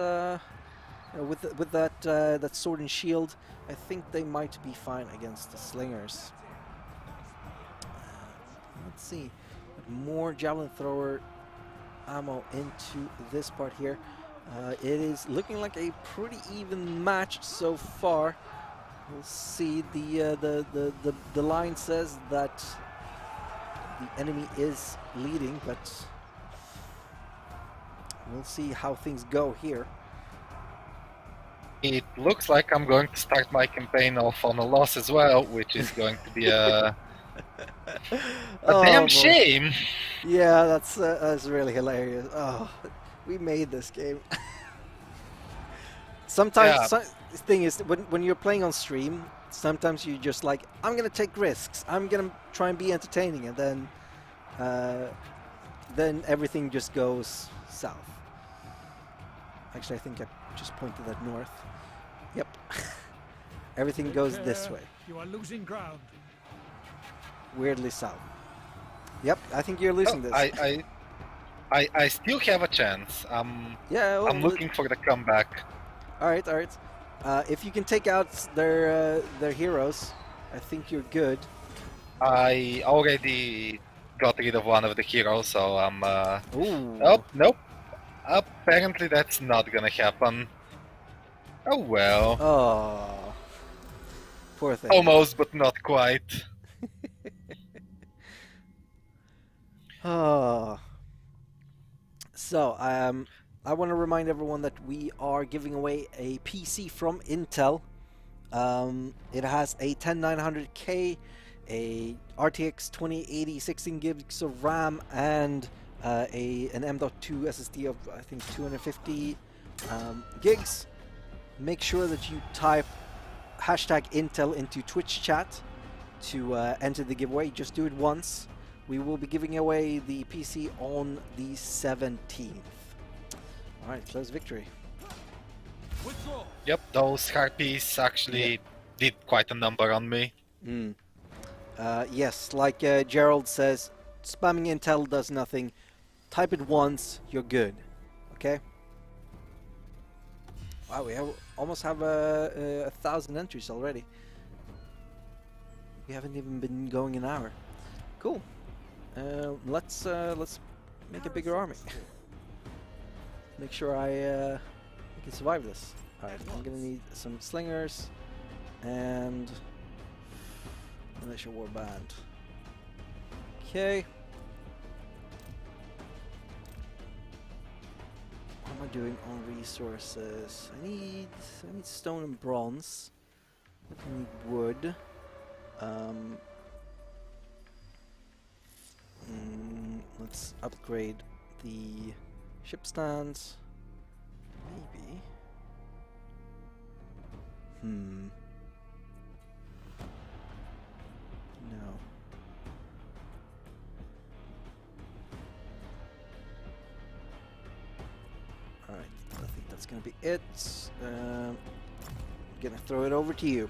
with that sword and shield, I think they might be fine against the slingers. Let's see, more javelin thrower ammo into this part here. It is looking like a pretty even match so far. We'll see. The line says that the enemy is leading, but we'll see how things go here. It looks like I'm going to start my campaign off on a loss as well, which is going to be a damn shame. Yeah, that's really hilarious. Oh, we made this game. Sometimes, the thing is, when you're playing on stream, sometimes you just like, I'm gonna take risks. I'm gonna try and be entertaining, and then everything just goes south. Actually, I think I just pointed at north. Yep. Everything goes this way. You are losing ground. Weirdly south. Yep, I think you're losing this. I still have a chance. I'm looking for the comeback. All right. If you can take out their heroes, I think you're good. I already got rid of one of the heroes, so I'm. Ooh. Oh, nope. Apparently that's not gonna happen. Oh well. Oh. Poor thing. Almost, but not quite. Oh. So, I want to remind everyone that we are giving away a PC from Intel. It has a 10900K, a RTX 2080 16 gigs of RAM, and an M.2 SSD of I think 250 gigs. Make sure that you type hashtag Intel into Twitch chat to enter the giveaway. Just do it once. We will be giving away the PC on the 17th. Alright, close victory. Yep, those harpies actually did quite a number on me. Yes, like Gerald says, spamming Intel does nothing. Type it once, you're good. Okay? Wow, we almost have 1,000 entries already. We haven't even been going an hour. Cool. Let's make a bigger army. Make sure I can survive this. Alright, I'm gonna need some slingers and militia warband. Okay. What am I doing on resources? I need stone and bronze. I need wood. Let's upgrade the ship stands. Maybe. No. Alright, I think that's gonna be it. Gonna throw it over to you.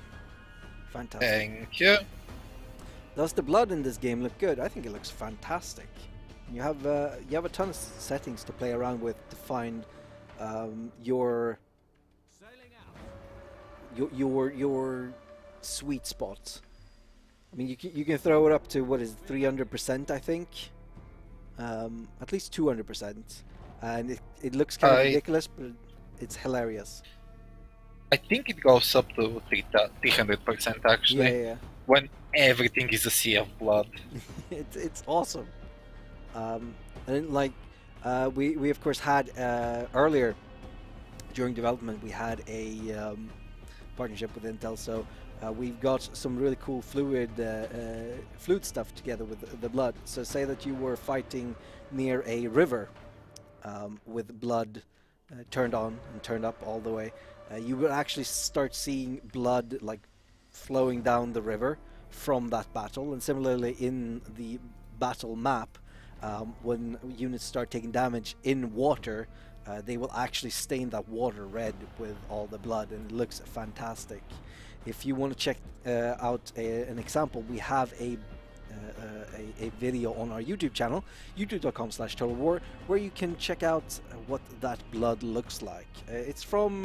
Fantastic. Thank you. Does the blood in this game look good? I think it looks fantastic. You have a ton of settings to play around with to find your sweet spot. I mean, you can throw it up to what is 300%, I think, at least 200%, and it looks kind of ridiculous, but it's hilarious. I think it goes up to 300% actually. Yeah. When everything is a sea of blood. it's awesome. And like we of course had earlier during development we had a partnership with Intel, so we've got some really cool fluid stuff together with the blood. So say that you were fighting near a river with blood turned on and turned up all the way, you would actually start seeing blood like flowing down the river from that battle. And similarly in the battle map, when units start taking damage in water, they will actually stain that water red with all the blood, and it looks fantastic. If you want to check out an example, we have a video on our YouTube channel, youtube.com/totalwar, where you can check out what that blood looks like. It's from,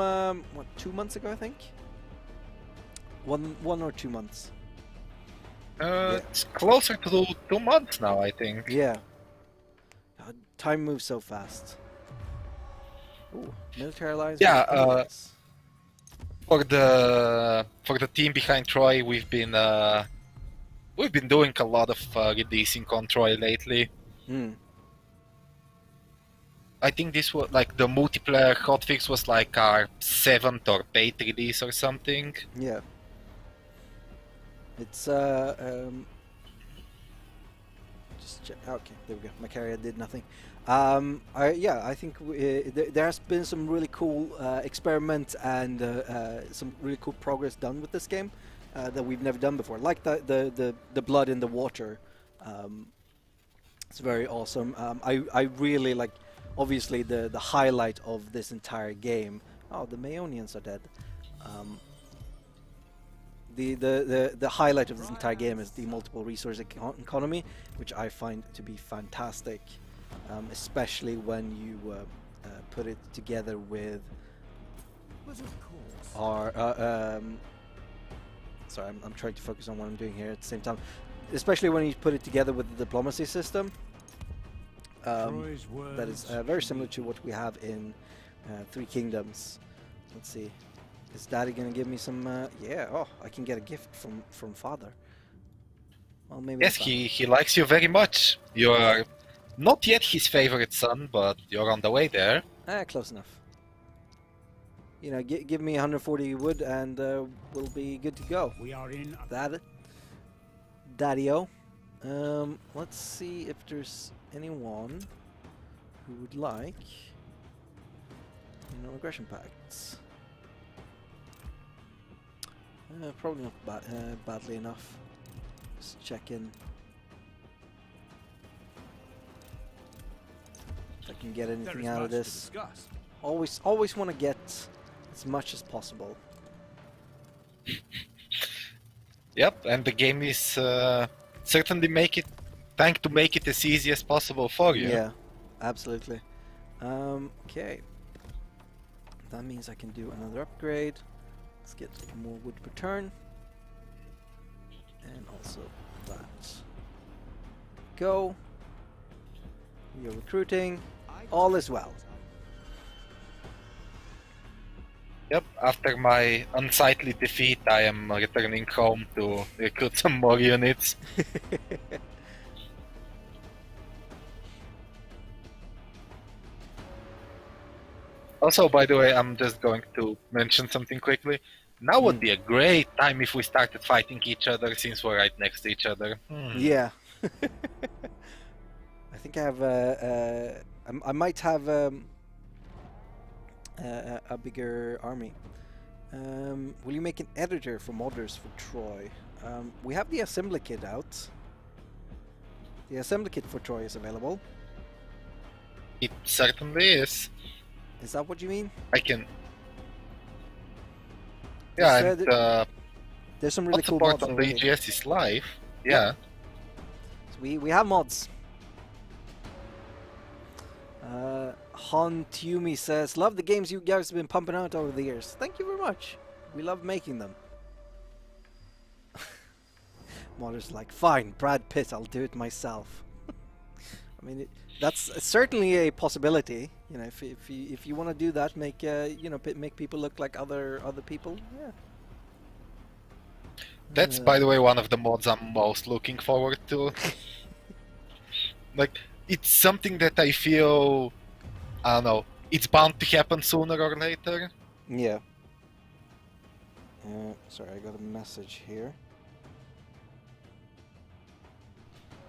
2 months ago, I think? One or 2 months. Yeah. It's closer to 2 months now, I think. Yeah. Time moves so fast. Ooh, military alliance. Yeah, for the team behind Troy, we've been doing a lot of releasing on Troy lately. I think this was like the multiplayer hotfix was like our 7th or 8th release or something. Yeah. It's just check. Okay, there we go. My carrier did nothing. I think there has been some really cool experiment and some really cool progress done with this game that we've never done before. Like the blood in the water. It's very awesome. I really like. Obviously, the highlight of this entire game. Oh, the Maeonians are dead. The highlight of this entire game is the multiple resource economy, which I find to be fantastic, especially when you put it together with our. Sorry, I'm trying to focus on what I'm doing here at the same time. Especially when you put it together with the diplomacy system. That is very similar to what we have in Three Kingdoms. Let's see. Is Daddy gonna give me some? Yeah. Oh, I can get a gift from Father. Well, maybe. Yes, he likes you very much. You are not yet his favorite son, but you're on the way there. Close enough. You know, give me 140 wood, and we'll be good to go. We are in. Daddy-o. Let's see if there's anyone who would like, aggression pacts. Probably not badly enough. Just check in. If I can get anything out of this. Always want to get as much as possible. Yep, and the game is certainly trying to make it as easy as possible for you. Yeah, absolutely. Okay. That means I can do another upgrade. Let's get more wood per turn. And also that. Go. We are recruiting. All is well. Yep, after my unsightly defeat, I am returning home to recruit some more units. Also, by the way, I'm just going to mention something quickly. Now would be a great time if we started fighting each other, since we're right next to each other. Yeah. I think I have I might have a bigger army. Will you make an editor for modders for Troy? We have the assembly kit out. The assembly kit for Troy is available. It certainly is. Is that what you mean? I can. Yeah, and there's some really cool support mods on the EGS is live. Yeah. So we have mods. Han Tumi says, "Love the games you guys have been pumping out over the years. Thank you very much. We love making them." Modders like, "Fine, Brad Pitt. I'll do it myself." I mean, that's certainly a possibility. You know, if you want to do that, make make people look like other people. Yeah. That's, by the way, one of the mods I'm most looking forward to. Like, it's something that I feel, I don't know, it's bound to happen sooner or later. Yeah. Sorry, I got a message here.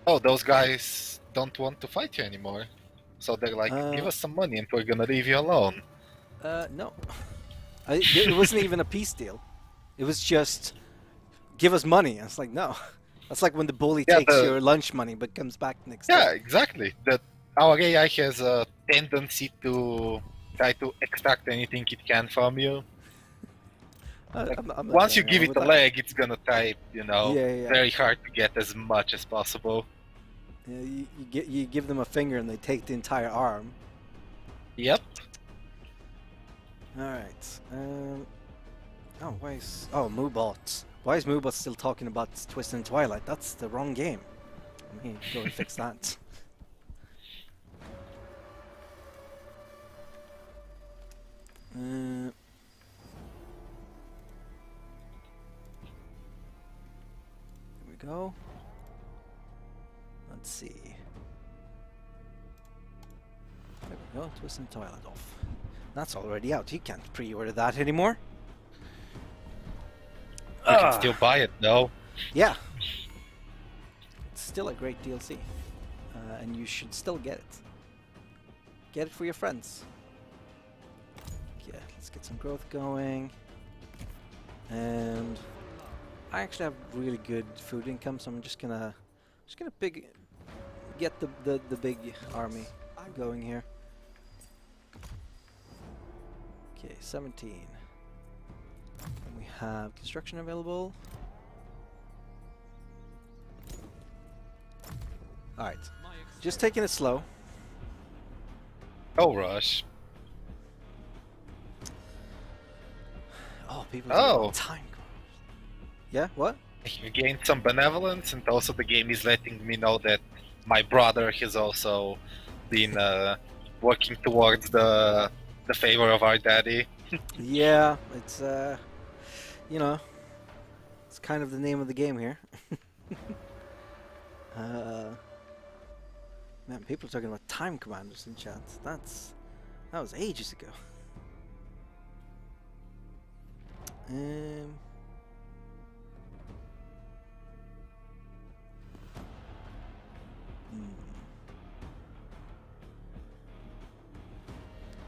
Oh, those guys don't want to fight you anymore. So they're like, give us some money and we're gonna leave you alone. No. It wasn't even a peace deal. It was just, give us money. I was like, no. That's like when the bully takes your lunch money but comes back next day. Yeah, exactly. Our AI has a tendency to try to extract anything it can from you. I'm Once you give it a leg, it's gonna try, Yeah. very hard to get as much as possible. Yeah, you give them a finger and they take the entire arm. Yep. Alright. Moobot. Why is Moobot still talking about Twist and Twilight? That's the wrong game. Let me go and fix that. Here we go. Let's see. There we go. Twist and Twilight off. That's already out. You can't pre-order that anymore. You can still buy it though. Yeah. It's still a great DLC. And you should still get it. Get it for your friends. Okay, let's get some growth going. And I actually have really good food income, so I'm just gonna get the big army going here. Okay, 17. And we have construction available. Alright, just taking it slow. Oh, rush. Oh, people. Oh. Time. Yeah, what? You gained some benevolence, and also the game is letting me know that my brother has also been working towards the favor of our daddy. Yeah, it's it's kind of the name of the game here. Man, people are talking about time commanders in chat. That was ages ago.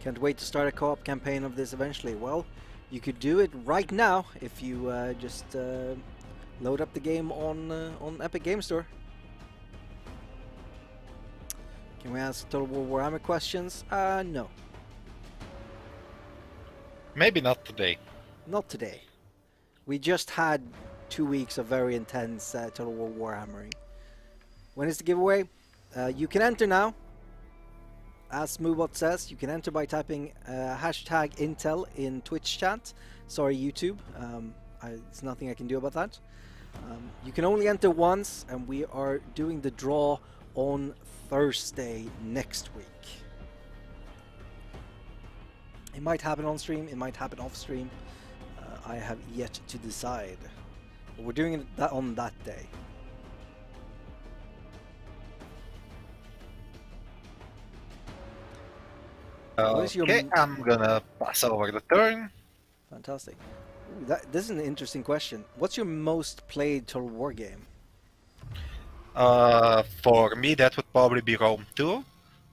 Can't wait to start a co-op campaign of this eventually. Well, you could do it right now if you just load up the game on Epic Game Store. Can we ask Total War Warhammer questions? No. Maybe not today. Not today. We just had 2 weeks of very intense Total War Warhammering. When is the giveaway? You can enter now. As Moobot says, you can enter by typing hashtag Intel in Twitch chat. Sorry, YouTube. There's nothing I can do about that. You can only enter once, and we are doing the draw on Thursday next week. It might happen on stream, it might happen off stream. I have yet to decide. But we're doing it on that day. Okay, I'm gonna pass over the turn. Fantastic. Ooh, this is an interesting question. What's your most played Total War game? For me, that would probably be Rome 2.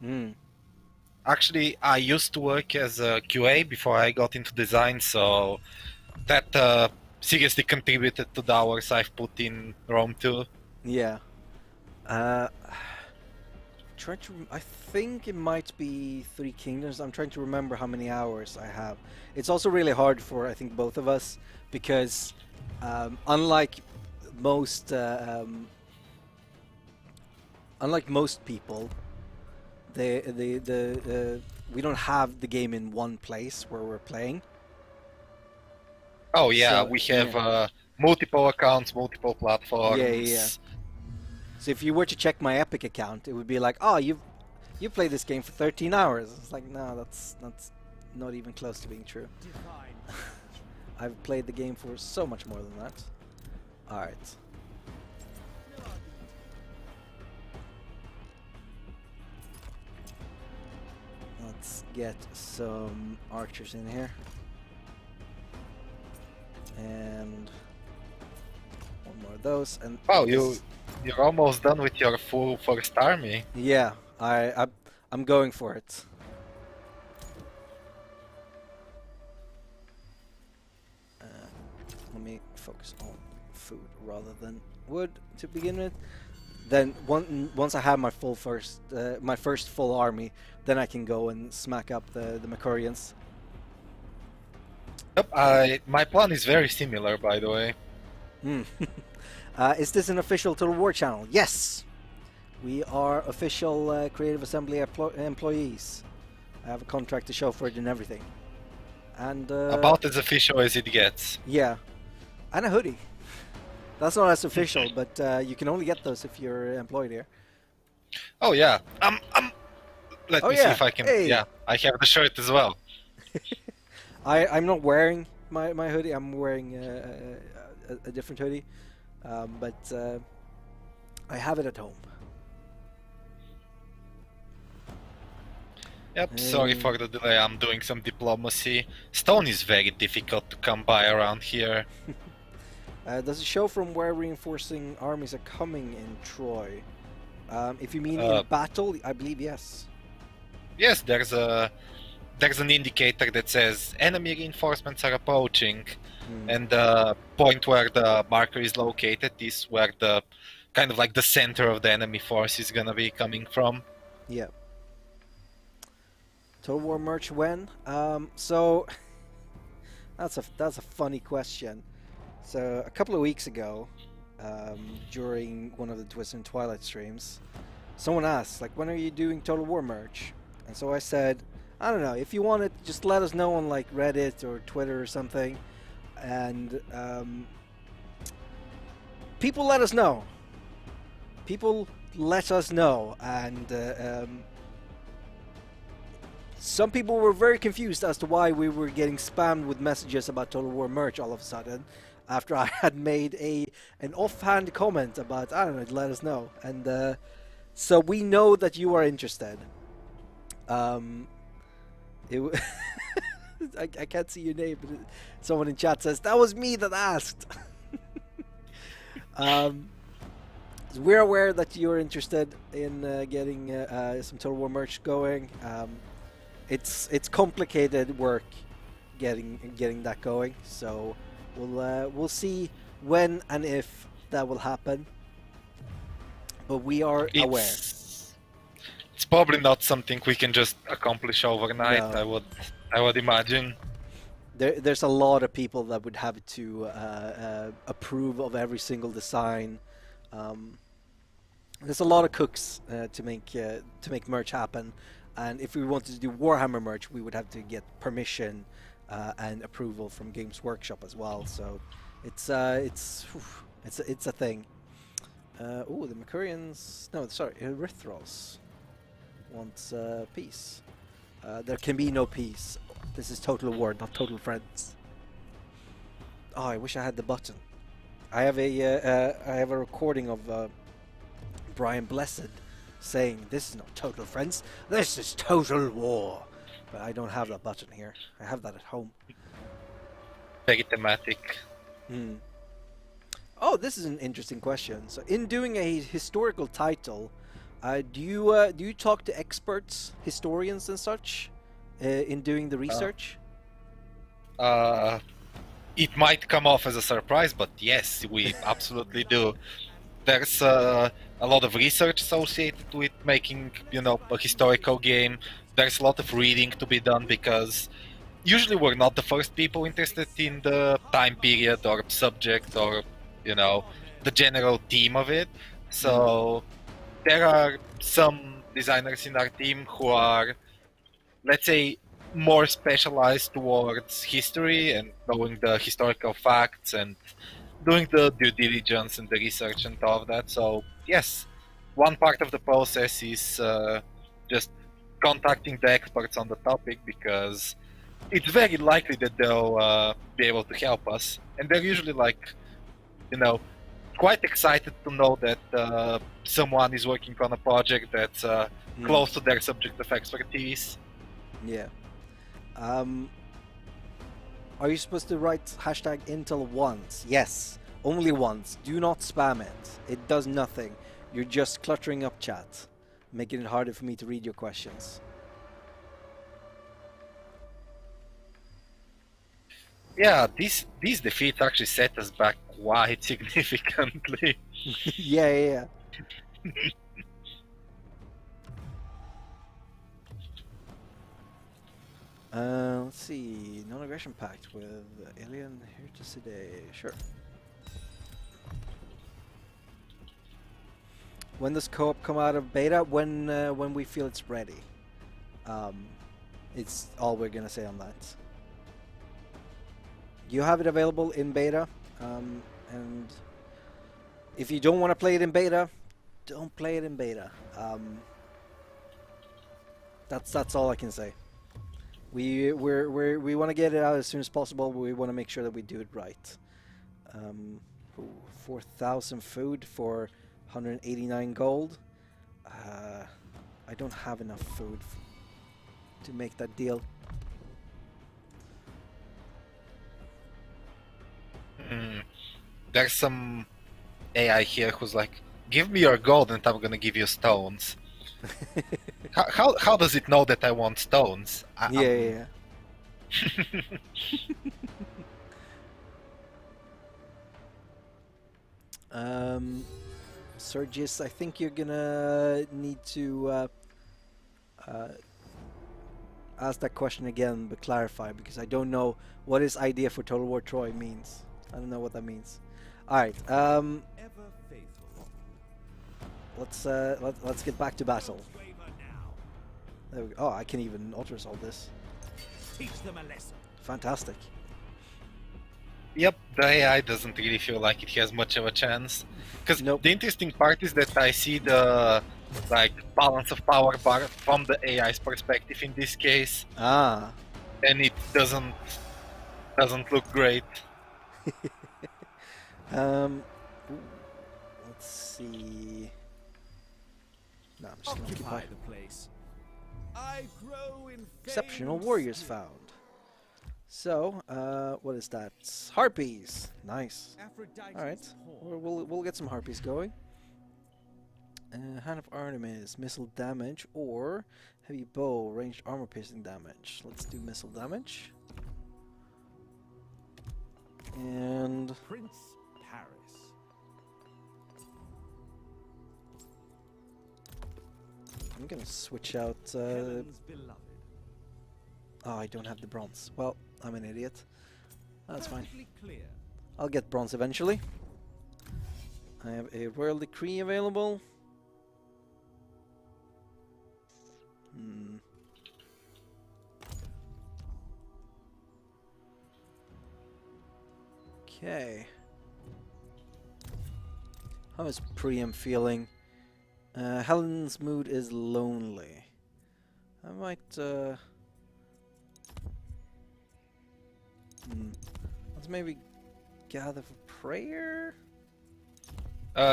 Mm. Actually, I used to work as a QA before I got into design, so that seriously contributed to the hours I've put in Rome 2. Yeah. I think it might be Three Kingdoms. I'm trying to remember how many hours I have. It's also really hard for, I think, both of us, because unlike most people, we don't have the game in one place where we're playing. Oh yeah, So, we have multiple accounts, multiple platforms. Yeah. So if you were to check my Epic account, it would be like, oh, you played this game for 13 hours. It's like, no, that's not even close to being true. I've played the game for so much more than that. Alright. let's get some archers in here. And one more of those. And Wow, you're almost done with your full first army. yeah, I'm going for it. Let me focus on food rather than wood to begin with. Then once I have my my first full army, then I can go and smack up the Makurians. Yep, my plan is very similar, by the way. Is this an official Total War channel? Yes! We are official Creative Assembly employees. I have a contract to show for it and everything. And About as official as it gets. yeah. And a hoodie. That's not as official, but you can only get those if you're employed here. Oh yeah, let me see if I can. Hey. Yeah, I have the shirt as well. I'm not wearing my hoodie. I'm wearing a different hoodie, but I have it at home. Yep, sorry for the delay. I'm doing some diplomacy. Stone is very difficult to come by around here. Does it show from where reinforcing armies are coming in Troy? If you mean in battle, I believe yes. Yes, there's an indicator that says enemy reinforcements are approaching, and the point where the marker is located is where the kind of like the center of the enemy force is gonna be coming from. Yeah. Total War merch when? So that's a funny question. So a couple of weeks ago, during one of the Twist and Twilight streams, someone asked, like, when are you doing Total War merch? And so I said, I don't know, if you want it, just let us know on like Reddit or Twitter or something. And people let us know. People let us know, and some people were very confused as to why we were getting spammed with messages about Total War merch all of a sudden, after I had made an offhand comment about, I don't know, let us know. And so we know that you are interested. I can't see your name, but someone in chat says, that was me that asked. So we're aware that you're interested in getting some Total War merch going. It's complicated work getting that going, so we'll see when and if that will happen. But we are aware. It's probably not something we can just accomplish overnight. No. I would imagine. There's a lot of people that would have to approve of every single design. There's a lot of cooks to make merch happen, and if we wanted to do Warhammer merch, we would have to get permission and approval from Games Workshop as well. So it's a thing. Oh, the Makurians. No, sorry, Erythros wants peace. There can be no peace. This is Total War, not Total Friends. Oh, I wish I had the button. I have a recording of Brian Blessed saying, "This is not Total Friends. This is Total War." But I don't have that button here. I have that at home. Very thematic. Oh, this is an interesting question. So, in doing a historical title, do you talk to experts, historians, and such, in doing the research? It might come off as a surprise, but yes, we absolutely do. There's a lot of research associated with making, a historical game. There's a lot of reading to be done because usually we're not the first people interested in the time period or subject or, the general theme of it. So there are some designers in our team who are, let's say, more specialized towards history and knowing the historical facts and doing the due diligence and the research and all of that. So yes, one part of the process is just contacting the experts on the topic, because it's very likely that they'll be able to help us, and they're usually quite excited to know that someone is working on a project that's close to their subject of expertise. Yeah. Um, are you supposed to write hashtag Intel once? Yes. Only once. Do not spam it. It does nothing. You're just cluttering up chat, making it harder for me to read your questions. Yeah, these defeats actually set us back quite significantly. Yeah, yeah, yeah. Let's see. Non-aggression pact with Alien here to today. Sure. When does co-op come out of beta? When we feel it's ready. It's all we're gonna say on that. You have it available in beta, and if you don't want to play it in beta, don't play it in beta. That's all I can say. We want to get it out as soon as possible. We want to make sure that we do it right. 4,000 food for 189 gold. I don't have enough food to make that deal. There's some AI here who's like, give me your gold and I'm gonna give you stones. How does it know that I want stones? Yeah. Sergius, I think you're gonna need to ask that question again, but clarify, because I don't know what his idea for Total War Troy means. I don't know what that means. All right. Ever faithful. Let's get back to battle. There we go. Oh, I can even auto-resolve this. Teach them a lesson. Fantastic. Yep, the AI doesn't really feel like it has much of a chance. Because Nope. the interesting part is that I see the balance of power bar from the AI's perspective in this case, Ah. and it doesn't look great. Ooh, let's see. No, I'm just gonna keep Occupy my the place. I grow in exceptional fame warriors still. found. So, what is that? Harpies. Nice. Aphrodite's All right, horn. we'll get some harpies going. Hand of Artemis, missile damage, or heavy bow, ranged armor piercing damage. Let's do missile damage. And Prince Paris. I'm gonna switch out. Heaven's beloved. Oh, I don't have the bronze. Well, I'm an idiot. That's fine. Perfectly clear. I'll get bronze eventually. I have a royal decree available. Okay. How is Priam feeling? Helen's mood is lonely. I might, let's maybe gather for prayer?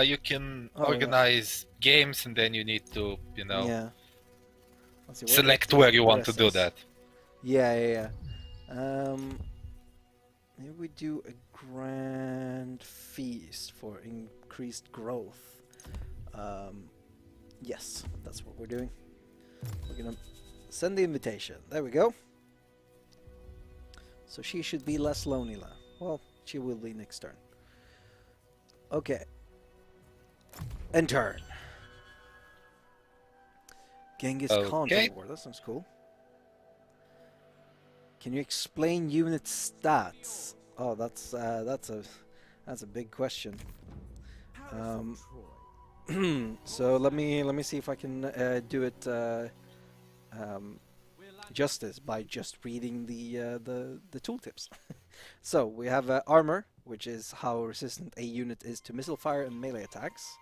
You can Oh, yeah. organize games, and then you need to, Yeah. Let's see, select what where you want to do addresses? that. Yeah. Maybe we do a grand feast for increased growth. Yes, that's what we're doing. We're gonna send the invitation. There we go. So she should be less lonely now. Well, she will be next turn. Okay. End turn. Genghis Khan Okay. War. That sounds cool. Can you explain unit stats? Oh, that's a big question. Paris of Troy. So let me see if I can do it justice by just reading the tooltips. So we have armor, which is how resistant a unit is to missile fire and melee attacks.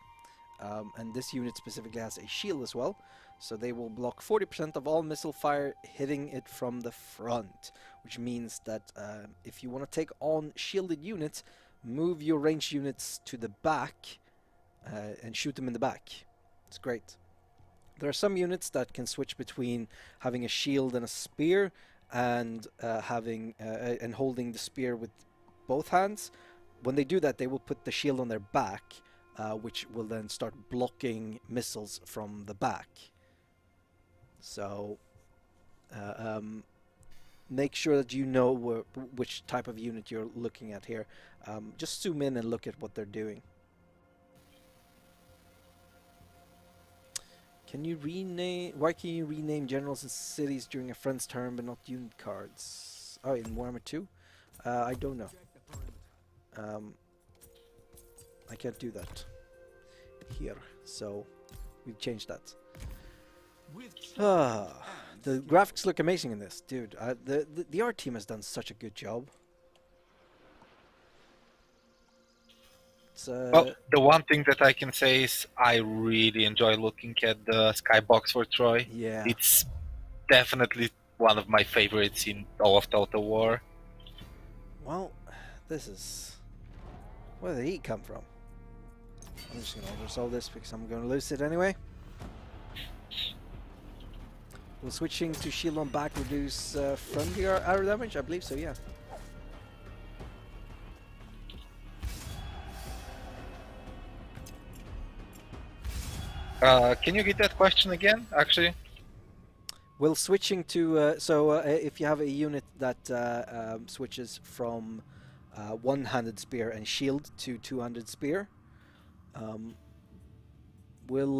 And this unit specifically has a shield as well, so they will block 40% of all missile fire hitting it from the front, which means that if you want to take on shielded units, move your ranged units to the back and shoot them in the back. It's great. There are some units that can switch between having a shield and a spear, and having and holding the spear with both hands. When they do that, they will put the shield on their back, which will then start blocking missiles from the back. So make sure that you know which type of unit you're looking at here. Just zoom in and look at what they're doing. Can you rename? Why can you rename generals and cities during a friend's turn but not unit cards? Oh, in Warhammer 2? I don't know. I can't do that here, so we've changed that. The graphics look amazing in this, dude. The art team has done such a good job. It's, Well, the one thing that I can say is I really enjoy looking at the skybox for Troy. yeah. It's definitely one of my favorites in all of Total War. Well, this is... Where did he come from? I'm just going to resolve this because I'm going to lose it anyway. Will switching to shield on back reduce friendly arrow damage? I believe so, yeah. Can you read that question again, actually? Will switching to... if you have a unit that switches from one-handed spear and shield to two-handed spear, will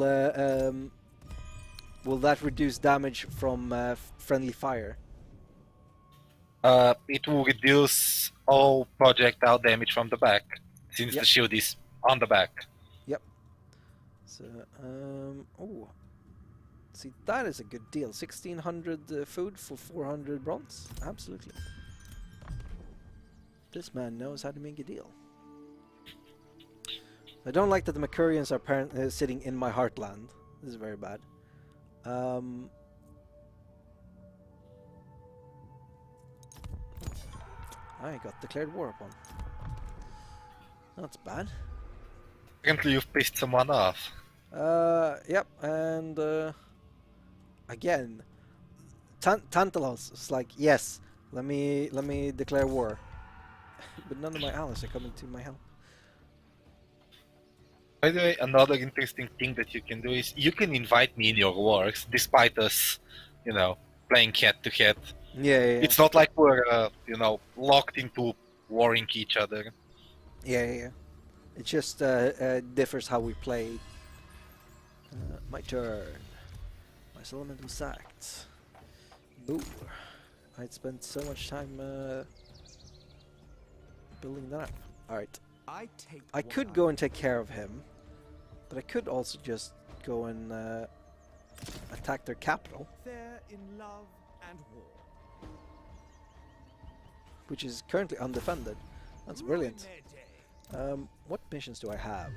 that reduce damage from friendly fire? It will reduce all projectile damage from the back, since Yep. the shield is on the back. Yep. So, oh, see, that is a good deal. 1600 food for 400 bronze. Absolutely. This man knows how to make a deal. I don't like that the Mercurians are sitting in my heartland. This is very bad. I got declared war upon. That's bad. Apparently you've pissed someone off. Yep, and again, Tantalos is like, yes, let me declare war, but none of my allies are coming to my help. By the way, another interesting thing that you can do is you can invite me in your wars, despite us, playing head-to-head. Yeah. It's not like we're, locked into warring each other. Yeah. It just differs how we play. My turn. My settlement was sacked. Boo. I'd spent so much time building that up. Alright. I could go and take care of him, but I could also just go and attack their capital, They're in love and war. which is currently undefended. That's brilliant. What missions do I have?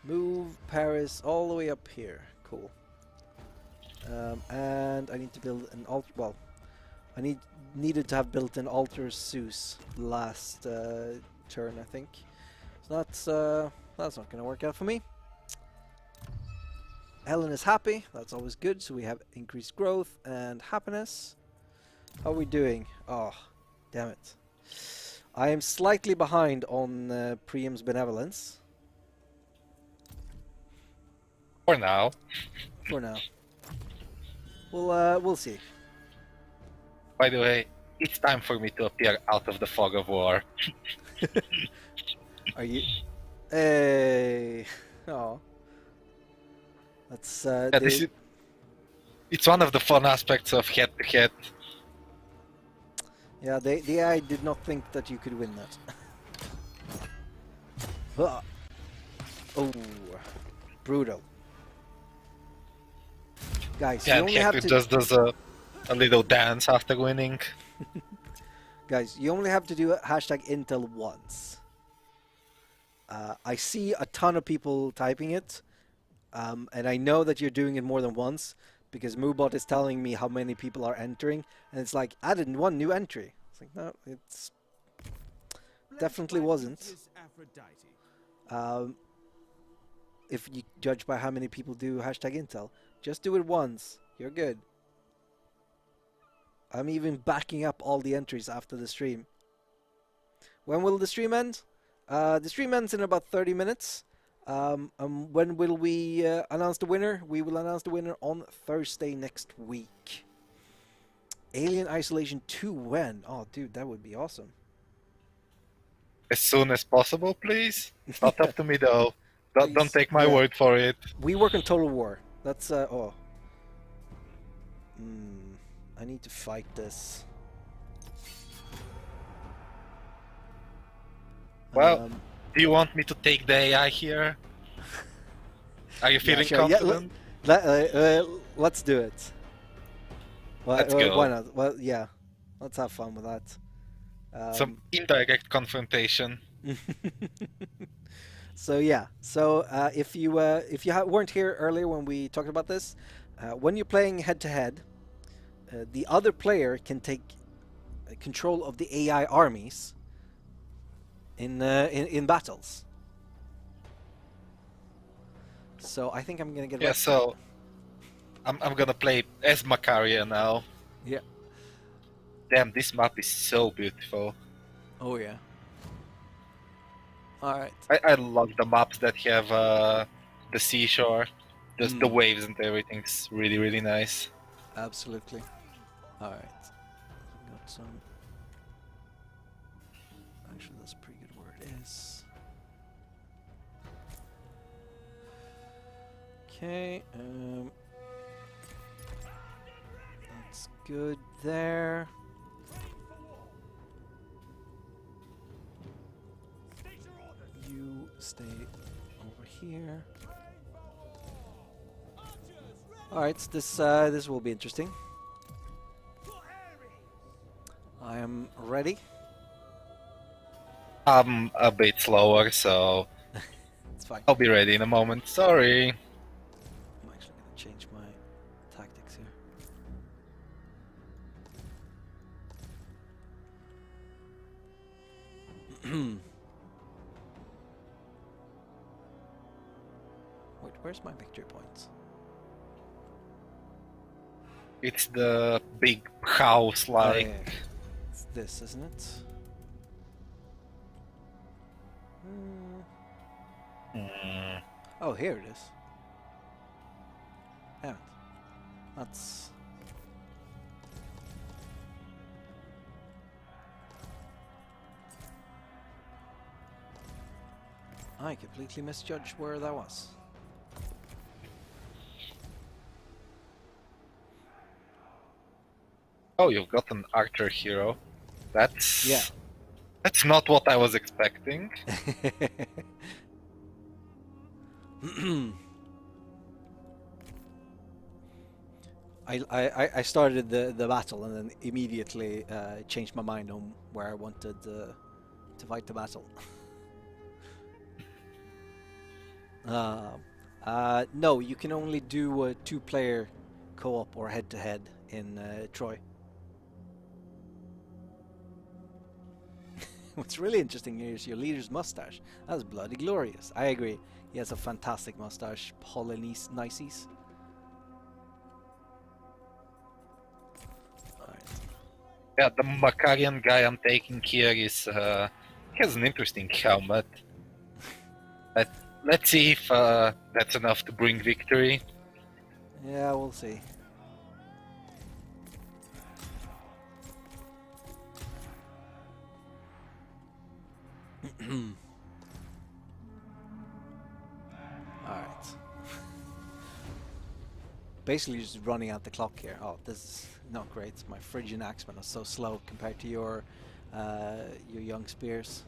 Move Paris all the way up here. Cool. And I need to build an altar. Well, I needed to have built an altar Zeus last turn, I think. So that's not going to work out for me. Helen is happy. That's always good. So we have increased growth and happiness. How are we doing? Oh, damn it. I am slightly behind on Priam's benevolence. For now. For now. We'll see. By the way, it's time for me to appear out of the fog of war. Are you? Hey. Oh. That's It's one of the fun aspects of head-to-head. Yeah, the AI did not think that you could win that. Ah. Oh, brutal. Guys, you Yeah, only have Hector to just does a little dance after winning. guys, you only have to do hashtag Intel once. I see a ton of people typing it, and I know that you're doing it more than once because Moobot is telling me how many people are entering, and it's like added one new entry. It's like no, it's definitely wasn't. If you judge by how many people do hashtag Intel, Just do it once. You're good. I'm even backing up all the entries after the stream. When will the stream end? The stream ends in about 30 minutes. When will we announce the winner? We will announce the winner on Thursday next week. Alien Isolation 2 when? Oh, dude, that would be awesome. As soon as possible, please. It's not up to me though. Don't Please, take my yeah. word for it. We work on Total War. That's I need to fight this. Well, do you want me to take the AI here? Are you feeling sure. Yeah, confident? let's do it. Well, Let's go. Why not? Well, yeah. Let's have fun with that. Some indirect confrontation. So yeah. So if you weren't here earlier when we talked about this, when you're playing head to head, the other player can take control of the AI armies in battles. So I think I'm gonna get. Yeah. So I'm gonna play as Macaria now. Yeah. Damn, this map is so beautiful. Oh yeah. All right. I love the maps that have the seashore, just the waves and everything's really, really nice. Absolutely. All right. Got some. Actually, that's pretty good where it is. Okay. That's good there. You stay over here. All right, this will be interesting. I am ready. I'm a bit slower, so It's fine. I'll be ready in a moment. Sorry. I'm actually going to change my tactics here. Wait, where's my victory points? It's the big house like. Oh, yeah. It's this, isn't it? Oh, here it is. Damn it. That's... I completely misjudged where that was. Oh, you've got an archer hero. That's Yeah. That's not what I was expecting. I started the battle and then immediately changed my mind on where I wanted to fight the battle. No, you can only do a two-player co-op or head-to-head in Troy. What's really interesting here is your leader's mustache. That's bloody glorious. I agree. He has a fantastic mustache. Polonices. Alright. Yeah, the Macarian guy I'm taking here is he has an interesting helmet. Let's see if that's enough to bring victory. Yeah, we'll see. Alright. Basically just running out the clock here. Oh, this is not great. My Phrygian Axeman is so slow compared to your young spears.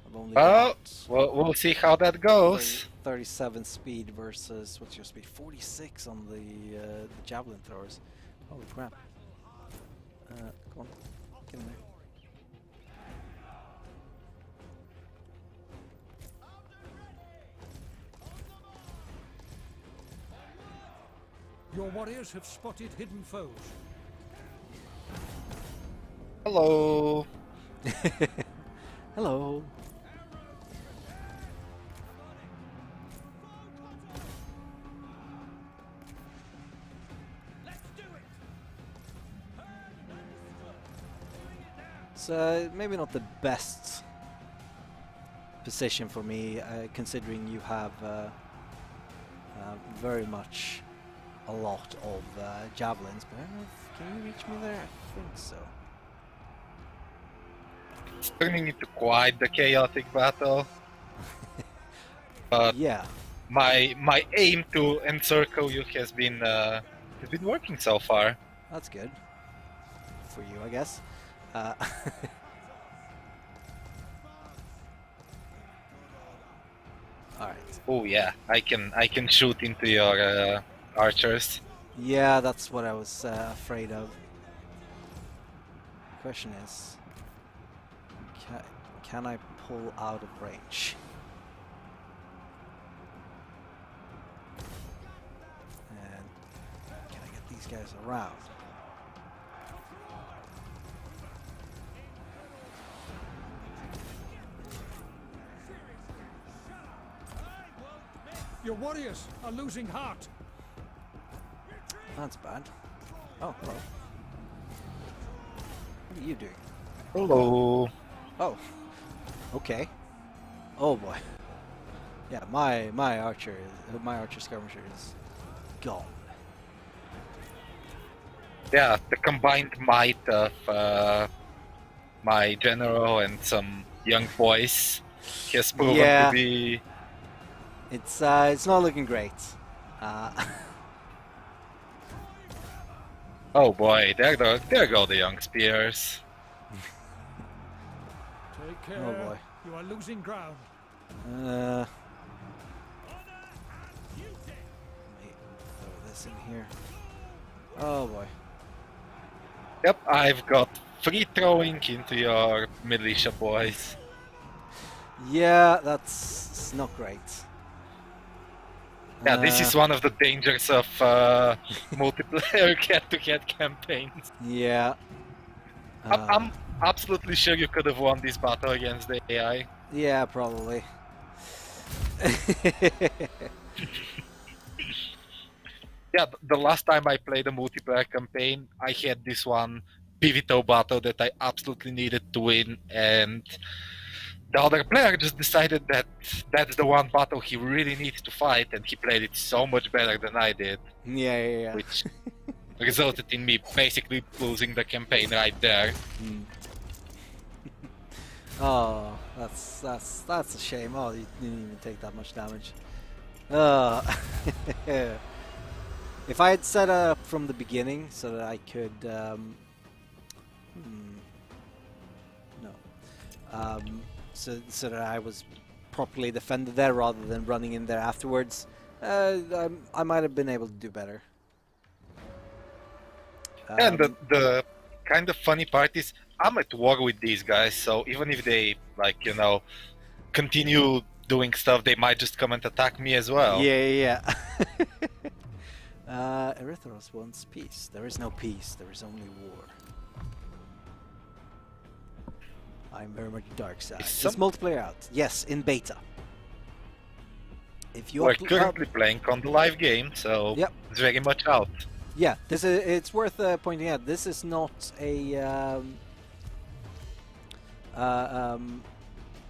I've only got we'll see how that goes. 37 speed versus, what's your speed? 46 on the javelin throwers. Holy crap. Come on, get in there. Your warriors have spotted hidden foes. Hello. Hello. It's maybe not the best position for me, considering you have very much a lot of javelins. But I don't know can you reach me there? I think so. It's turning into quite the chaotic battle. But Yeah. my aim to encircle you has been working so far. That's good. For you, I guess. Alright. Oh yeah, I can shoot into your archers. Yeah, that's what I was afraid of. Question is, can I pull out of range? And can I get these guys around? Your warriors are losing heart. That's bad. Oh, hello. What are you doing? Hello. Oh, okay. Oh boy. Yeah, my archer skirmisher is gone. Yeah, the combined might of my general and some young boys has proven Yeah. to be. It's not looking great. Oh boy, there go the young spears. Take care. Oh boy. You are losing ground. Let me throw this in here. Oh boy. Yep, I've got free throwing into your militia boys. Yeah, that's not great. Yeah, this is one of the dangers of multiplayer head-to-head campaigns. Yeah. I'm absolutely sure you could have won this battle against the AI. Yeah, probably. Yeah, the last time I played a multiplayer campaign, I had this one pivotal battle that I absolutely needed to win, and the other player just decided that that's the one battle he really needs to fight, and he played it so much better than I did, Yeah. which resulted in me basically losing the campaign right there. Oh, that's a shame. Oh, you didn't even take that much damage. If I had set up from the beginning so that I could, so that I was properly defended there rather than running in there afterwards, I might have been able to do better. And the kind of funny part is I'm at war with these guys, so even if they, like, continue doing stuff, they might just come and attack me as well. Yeah. Erythros wants peace. There is no peace, there is only war. I'm very much dark side. Is multiplayer out? Yes, in beta. If you We're currently playing on the live game, so yep. It's very much out. Yeah, it's worth pointing out. This is not a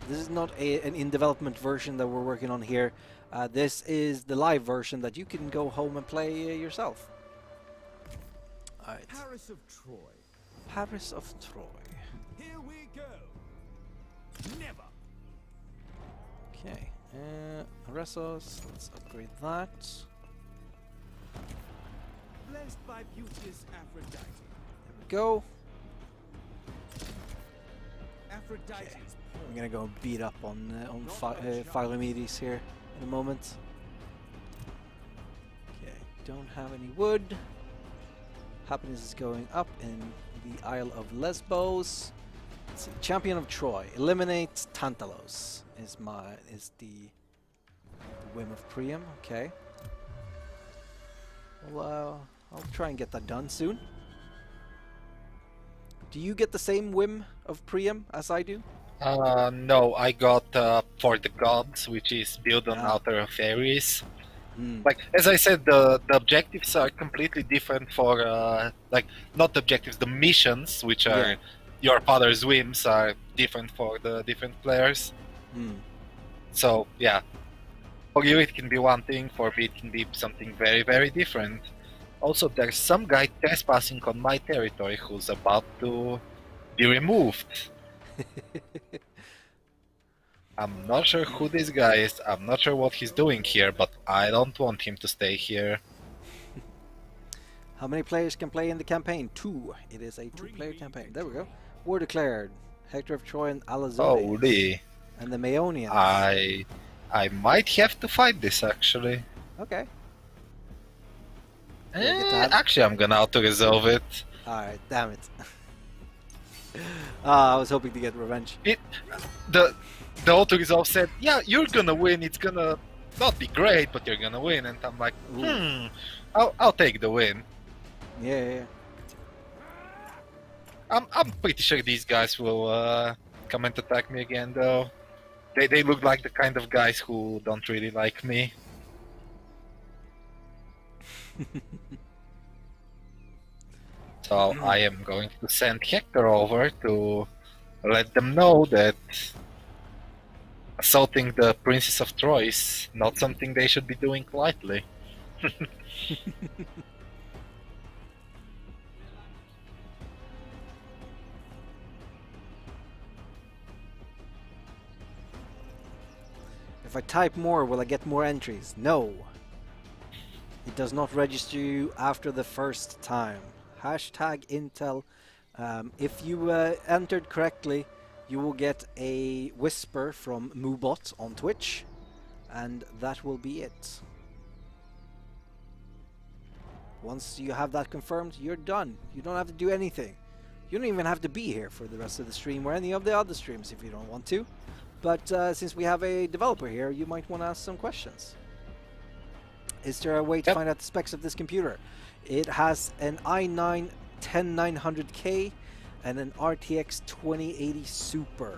this is not an in development version that we're working on here. This is the live version that you can go home and play yourself. All right. Paris of Troy. Paris of Troy. Here we go. Never. Okay. Resos. Let's upgrade that. Blessed by beauteous Aphrodite. There we go. Aphrodite's Okay. I'm gonna go beat up on Philomedes here in a moment. Okay, don't have any wood. Happiness is going up in the Isle of Lesbos. Let's see. Champion of Troy. Eliminate Tantalos is the whim of Priam. Okay. Well, I'll try and get that done soon. Do you get the same whim of Priam as I do? No, I got For the Gods, which is built on Outer of Ares. Like, as I said, the objectives are completely different for, like, not the objectives, the missions, which are, your father's whims are different for the different players. Hmm. So yeah, for you it can be one thing, for me it can be something very, very different. Also, there's some guy trespassing on my territory who's about to be removed. I'm not sure who this guy is, I'm not sure what he's doing here, but I don't want him to stay here. How many players can play in the campaign? 2. It is a 2-player campaign. There we go. War declared. Hector of Troy and Alazones. Holy. And the Maeonians. I might have to fight this actually. Okay. We'll get to have- Actually, I'm gonna auto-resolve it. Alright, damn it. I was hoping to get revenge. The auto-resolve said, yeah, you're gonna win, it's gonna not be great, but you're gonna win, and I'm like, I'll take the win. Yeah. I'm pretty sure these guys will come and attack me again, though. They look like the kind of guys who don't really like me. So I am going to send Hector over to let them know that assaulting the Princess of Troy is not something they should be doing lightly. If I type more, will I get more entries? No. It does not register you after the first time. Hashtag Intel. If you entered correctly, you will get a whisper from Moobot on Twitch, and that will be it. Once you have that confirmed, you're done. You don't have to do anything. You don't even have to be here for the rest of the stream or any of the other streams if you don't want to. But since we have a developer here, you might want to ask some questions. Is there a way to find out the specs of this computer? It has an i9 10900K and an RTX 2080 Super.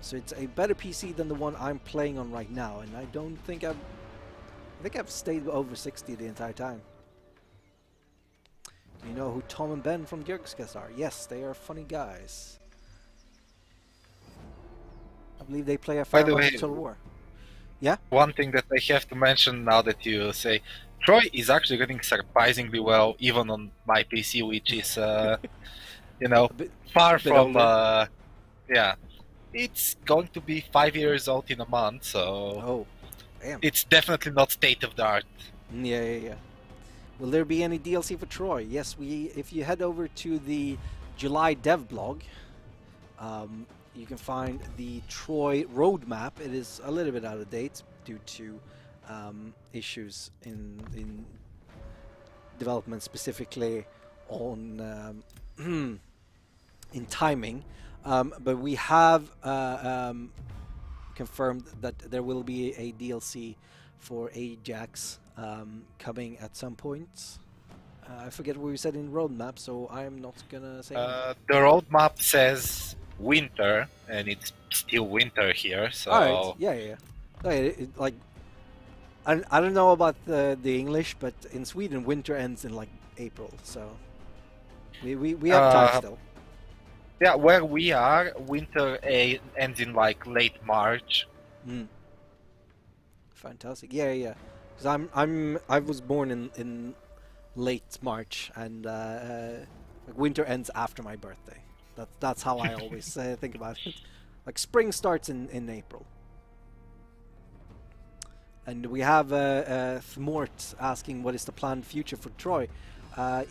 So it's a better PC than the one I'm playing on right now, and I don't think I think I've stayed over 60 the entire time. Do you know who Tom and Ben from Geargscast are? Yes, they are funny guys. I believe they play a fair amount of Total War. Yeah? One thing that I have to mention now that you say, Troy is actually running surprisingly well, even on my PC, which is, you know, far from, yeah. It's going to be 5 years old in a month, so... Oh, damn. It's definitely not state-of-the-art. Yeah. Will there be any DLC for Troy? Yes, if you head over to the July dev blog, you can find the Troy roadmap. It is a little bit out of date due to issues in development, specifically on in timing. But we have confirmed that there will be a DLC for Ajax coming at some point. I forget what we said in roadmap, so I'm not gonna say anything. The roadmap says winter, and it's still winter here, so... Alright, yeah. Like, I don't know about the English, but in Sweden, winter ends in, like, April, so... We have time still. Yeah, where we are, winter ends in, like, late March. Fantastic, yeah. Because I was born in late March, and like winter ends after my birthday. That's how I always think about it. Like spring starts in April. And we have Thmort asking what is the planned future for Troy.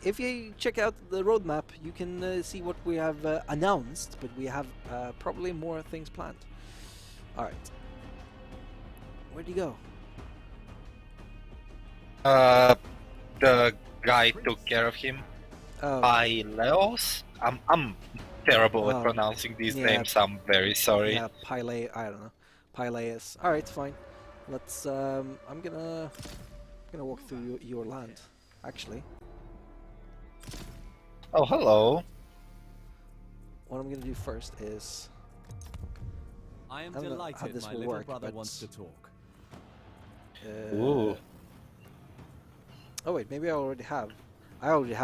If you check out the roadmap, you can see what we have announced, but we have probably more things planned. Alright. Where'd he go? The guy took care of him. Pyleos? I'm terrible at pronouncing these names, I'm very sorry. Yeah, I don't know. Pyleus. Alright, fine. Let's I'm gonna walk through your land, actually. Oh, hello. What I'm gonna do first is I am I don't know how delighted this my will little work, brother but, wants to talk. Ooh. Oh wait, maybe I already have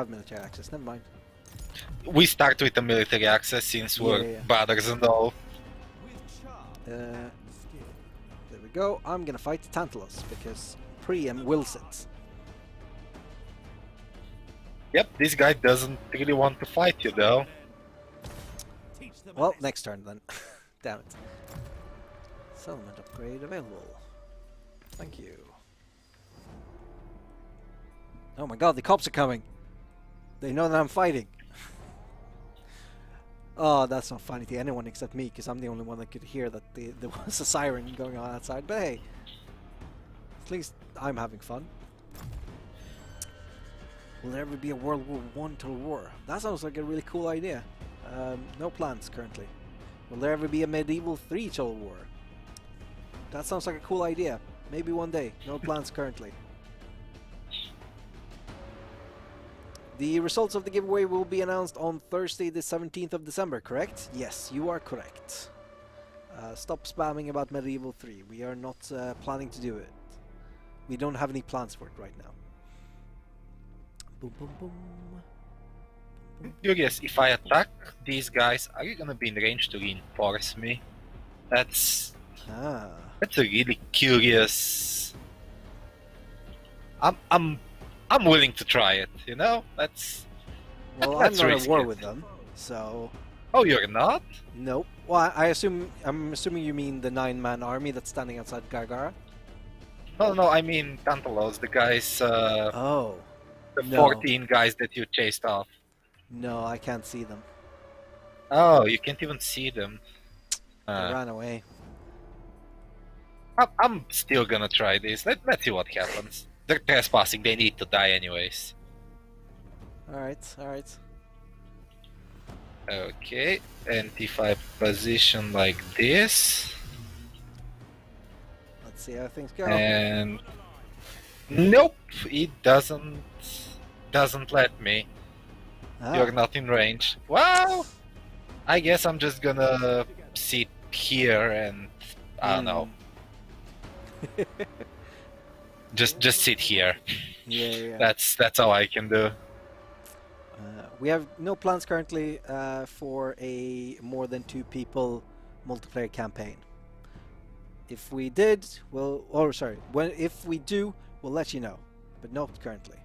military access. Never mind. We start with the military access since we're Yeah. brothers and all. There we go. I'm gonna fight Tantalus because Priam wills it. Yep, this guy doesn't really want to fight you though. Well, next turn then. Damn it. Settlement upgrade available. Thank you. Oh my god, the cops are coming. They know that I'm fighting. Oh, that's not funny to anyone except me, because I'm the only one that could hear that there was a siren going on outside. But hey, at least I'm having fun. Will there ever be a World War I total war? That sounds like a really cool idea. No plans currently. Will there ever be a Medieval 3 total war? That sounds like a cool idea. Maybe one day. No plans currently. The results of the giveaway will be announced on Thursday the 17th of December, correct? Yes, you are correct. Stop spamming about Medieval 3. We are not planning to do it. We don't have any plans for it right now. Boom, boom, boom. Curious, if I attack these guys, are you gonna be in range to reinforce me? That's Ah. a really curious. I'm willing to try it. You know, that's. Well, That's I'm not at risky. war with them, so Oh, you're not? nope. Well, I'm assuming you mean the 9-man army that's standing outside Gargara. No, I mean Tantalos, the guys, Oh, the no. 14 guys that you chased off. no, I can't see them. Oh, you can't even see them. They ran away. I'm still gonna try this. Let's see what happens. They're trespassing. They need to die anyways. All right, all right. Okay, and if I position like this, Let's see how things go. and nope, it doesn't let me. Ah, You're not in range. Well, I guess I'm just gonna sit here and I don't know. Just sit here. Yeah. That's all I can do. We have no plans currently for a more than 2 people multiplayer campaign. If we did, if we do, we'll let you know, but not currently.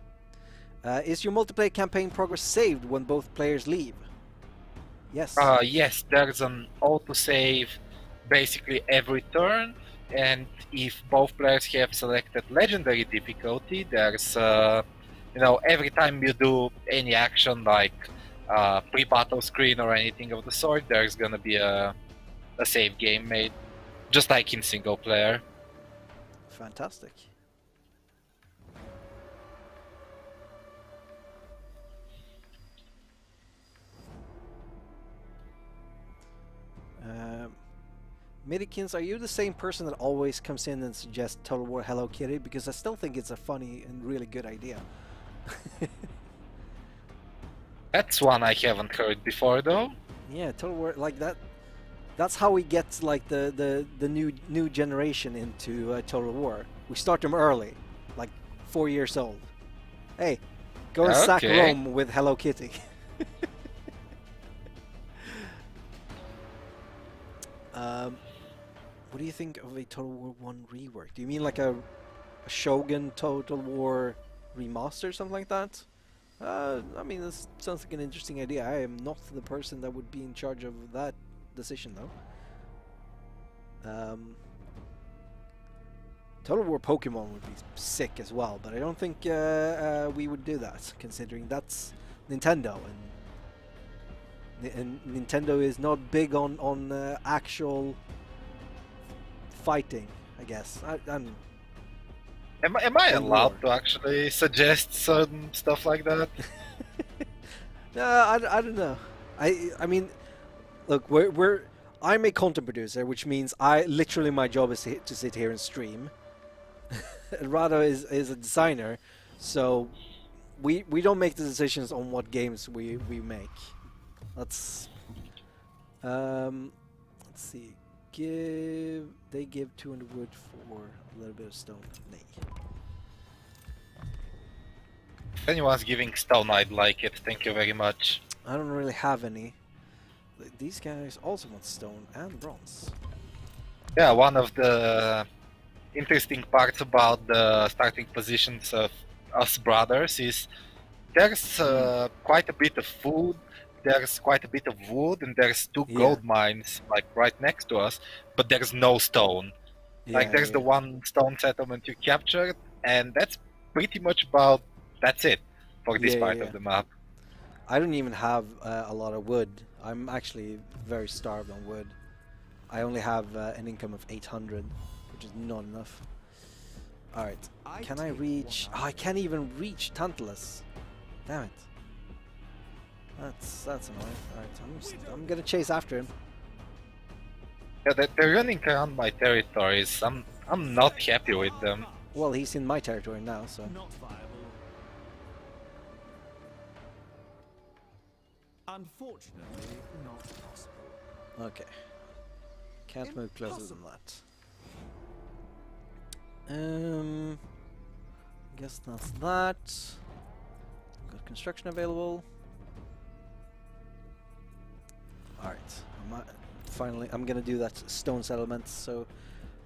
Is your multiplayer campaign progress saved when both players leave? Yes. Yes, there's an autosave basically every turn, and if both players have selected legendary difficulty, there's every time you do any action like pre-battle screen or anything of the sort, there's gonna be a save game made, just like in single player. Fantastic. Midikins, are you the same person that always comes in and suggests Total War Hello Kitty? Because I still think it's a funny and really good idea. That's one I haven't heard before though. Yeah, Total War like that. That's how we get like the new generation into Total War. We start them early, like 4 years old. Hey, go and sack Okay. Rome with Hello Kitty. What do you think of a Total War 1 rework? Do you mean like a Shogun Total War remaster or something like that? I mean, this sounds like an interesting idea. I am not the person that would be in charge of that decision, though. Total War Pokemon would be sick as well, but I don't think we would do that, considering that's Nintendo, and Nintendo is not big on actual fighting, I guess. I'm Am I Total allowed War. to actually suggest certain stuff like that? No, I don't know. I mean, look, I'm a content producer, which means literally my job is to sit here and stream. Rado is a designer, so we don't make the decisions on what games we make. Let's see. They give 200 wood for a little bit of stone. Nay. If anyone's giving stone, I'd like it. Thank you very much. I don't really have any. These guys also want stone and bronze. Yeah, one of the interesting parts about the starting positions of us brothers is there's quite a bit of food, there's quite a bit of wood, and there's two gold mines like right next to us, but there's no stone. Like there's the one stone settlement you captured, and that's pretty much that's it for this part of the map. I don't even have a lot of wood. I'm actually very starved on wood. I only have an income of 800, which is not enough. Alright, can I reach... Oh, I can't even reach Tantalus. Damn it. That's annoying. Alright, I'm gonna chase after him. Yeah, they're running around my territories. I'm not happy with them. Well, he's in my territory now, so... Not viable. Unfortunately, not possible. Okay. Can't move closer than that. Guess that's that. Got construction available. Alright. Finally, I'm gonna do that stone settlement so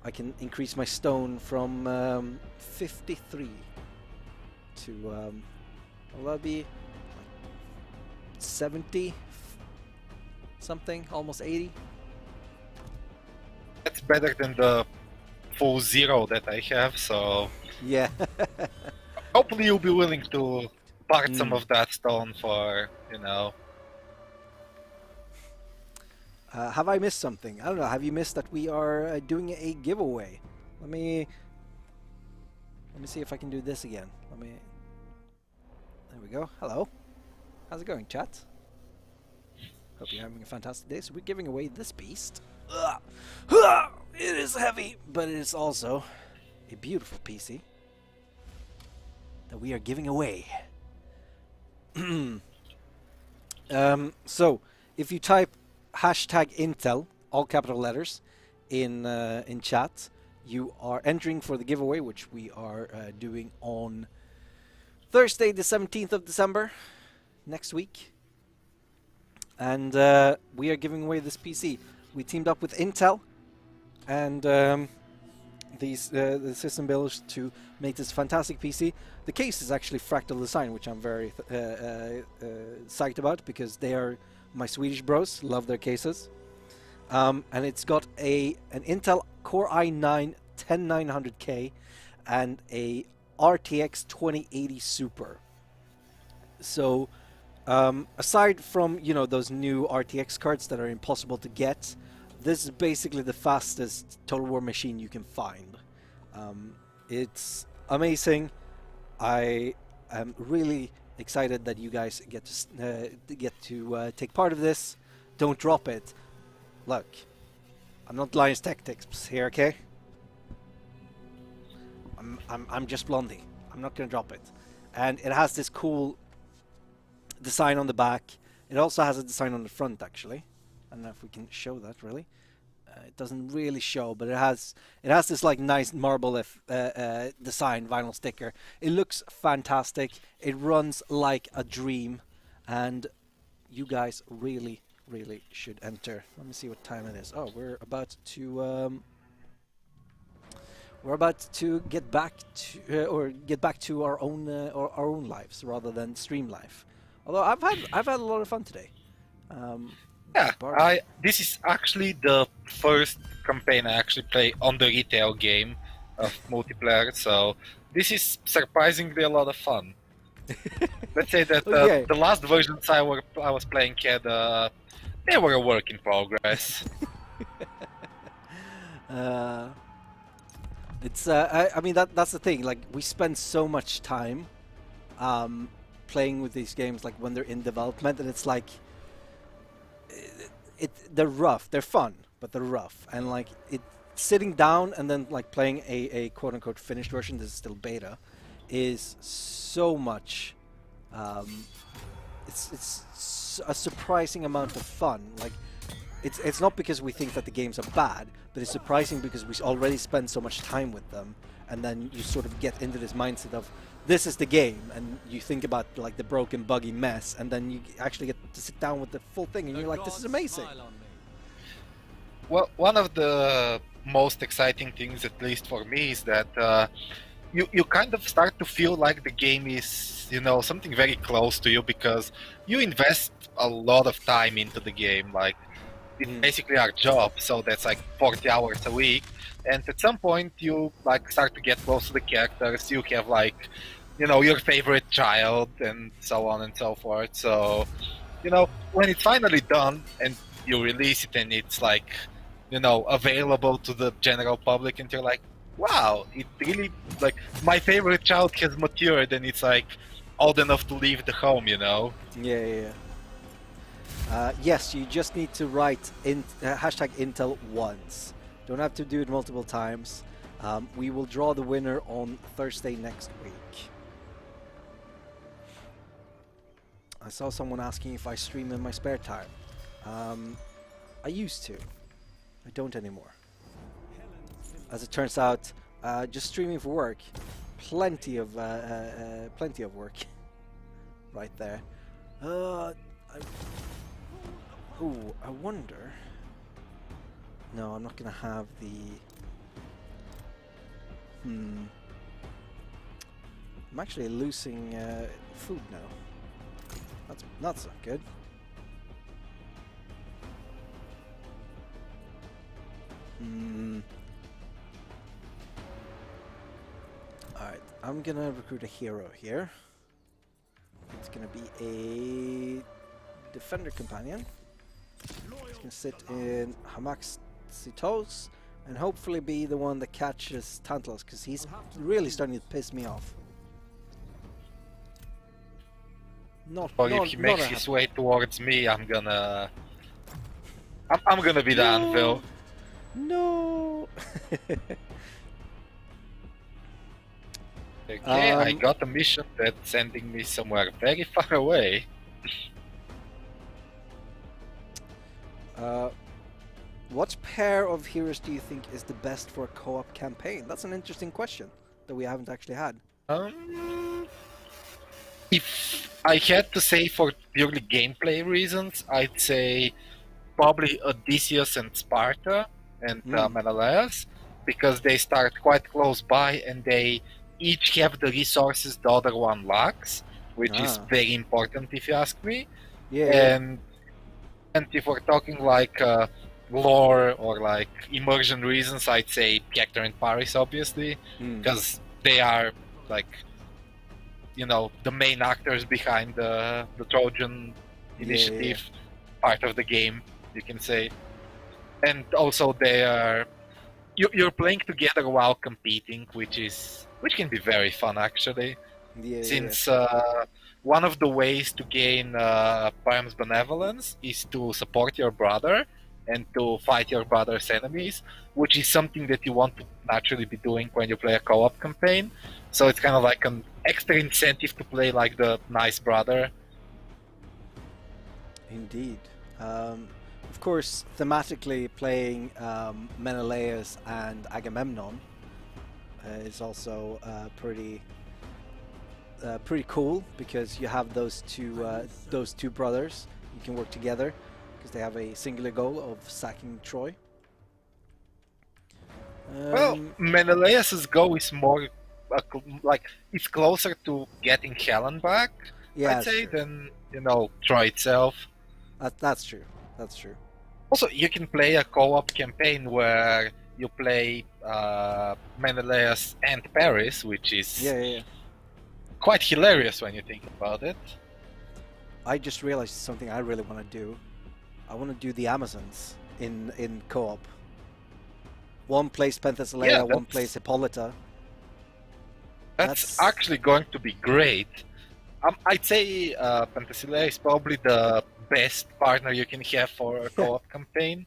I can increase my stone from 53 to will that be 70 something, almost 80. That's better than the full 0 that I have, so yeah. hopefully you'll be willing to part some of that stone for, you know. Have I missed something? I don't know. Have you missed that we are doing a giveaway? Let me see if I can do this again. There we go. Hello. How's it going, chat? Hope you're having a fantastic day. So we're giving away this beast. It is heavy, but it is also a beautiful PC that we are giving away. So if you type #Intel, all capital letters, in chat, you are entering for the giveaway, which we are doing on Thursday, the 17th of December, next week. And we are giving away this PC. We teamed up with Intel and the system builders to make this fantastic PC. The case is actually Fractal Design, which I'm very psyched about because they are my Swedish bros, love their cases. And it's got an Intel Core i9 10900K and a RTX 2080 Super. So aside from, you know, those new RTX cards that are impossible to get, this is basically the fastest Total War machine you can find. It's amazing. I am really excited that you guys get to take part of this. Don't drop it. Look, I'm not Lions Tactics here, okay? I'm just Blondie. I'm not gonna drop it. And it has this cool design on the back. It also has a design on the front, actually. I don't know if we can show that really. It doesn't really show, but it has this like nice marble design vinyl sticker. It looks fantastic. It runs like a dream, and you guys really should enter. Let me see what time it is. Oh, we're about to get back to our own lives rather than stream life. Although I've had a lot of fun today. Yeah, this is actually the first campaign I actually play on the retail game of multiplayer, so this is surprisingly a lot of fun. Let's say that the last versions I was playing had they were a work in progress. It's I mean that's the thing. Like, we spend so much time playing with these games, like when they're in development, and it's like they're rough. They're fun, but they're rough. And like sitting down and then like playing a quote unquote finished version, this is still beta, is so much. It's a surprising amount of fun. Like, it's not because we think that the games are bad, but it's surprising because we already spend so much time with them, and then you sort of get into this mindset of this is the game, and you think about like the broken, buggy mess, and then you actually get to sit down with the full thing, and you're like, this is amazing. Well, one of the most exciting things, at least for me, is that you kind of start to feel like the game is, you know, something very close to you, because you invest a lot of time into the game. Like, it's basically our job, so that's like 40 hours a week. And at some point, you like start to get close to the characters. You have like, you know, your favorite child, and so on and so forth. So, you know, when it's finally done and you release it, and it's like, you know, available to the general public, and you're like, wow, it really, like, my favorite child has matured, and it's like old enough to leave the home, you know? Yeah. Yes, you just need to write hashtag Intel once. Don't have to do it multiple times. We will draw the winner on Thursday next week. I saw someone asking if I stream in my spare time. I used to. I don't anymore. As it turns out, just streaming for work, plenty of work, right there. I wonder. No, I'm not gonna have the. I'm actually losing food now. That's not good. Alright, I'm gonna recruit a hero here. It's gonna be a defender companion. He's gonna sit in Hamak's Citos and hopefully be the one that catches Tantalus, because he's really starting to piss me off. Or if he makes his way towards me, I'm gonna be the anvil. No. Okay, I got a mission that's sending me somewhere very far away. What pair of heroes do you think is the best for a co-op campaign? That's an interesting question that we haven't actually had. If I had to say for purely gameplay reasons, I'd say probably Odysseus and Sparta and Menelaus, because they start quite close by and they each have the resources the other one lacks, which is very important if you ask me. Yeah. And if we're talking like lore or like immersion reasons, I'd say Hector and Paris, obviously, because they are like, you know, the main actors behind the Trojan initiative, part of the game, you can say. And also they are, you're playing together while competing, which can be very fun actually. Since one of the ways to gain Priam's benevolence is to support your brother and to fight your brother's enemies, which is something that you want to naturally be doing when you play a co-op campaign. So it's kind of like an extra incentive to play like the nice brother. Indeed. Of course, thematically playing Menelaus and Agamemnon is also pretty cool, because you have those two brothers. You can work together because they have a singular goal of sacking Troy. Well, Menelaus's goal is more like it's closer to getting Helen back, I'd say, than, you know, Troy itself. That's true. That's true. Also, you can play a co-op campaign where you play Menelaus and Paris, which is quite hilarious when you think about it. I just realized something I really want to do. I want to do the Amazons in co-op. One plays Penthesilea, one plays Hippolyta. That's actually going to be great. I'd say Penthesilea is probably the best partner you can have for a co-op campaign.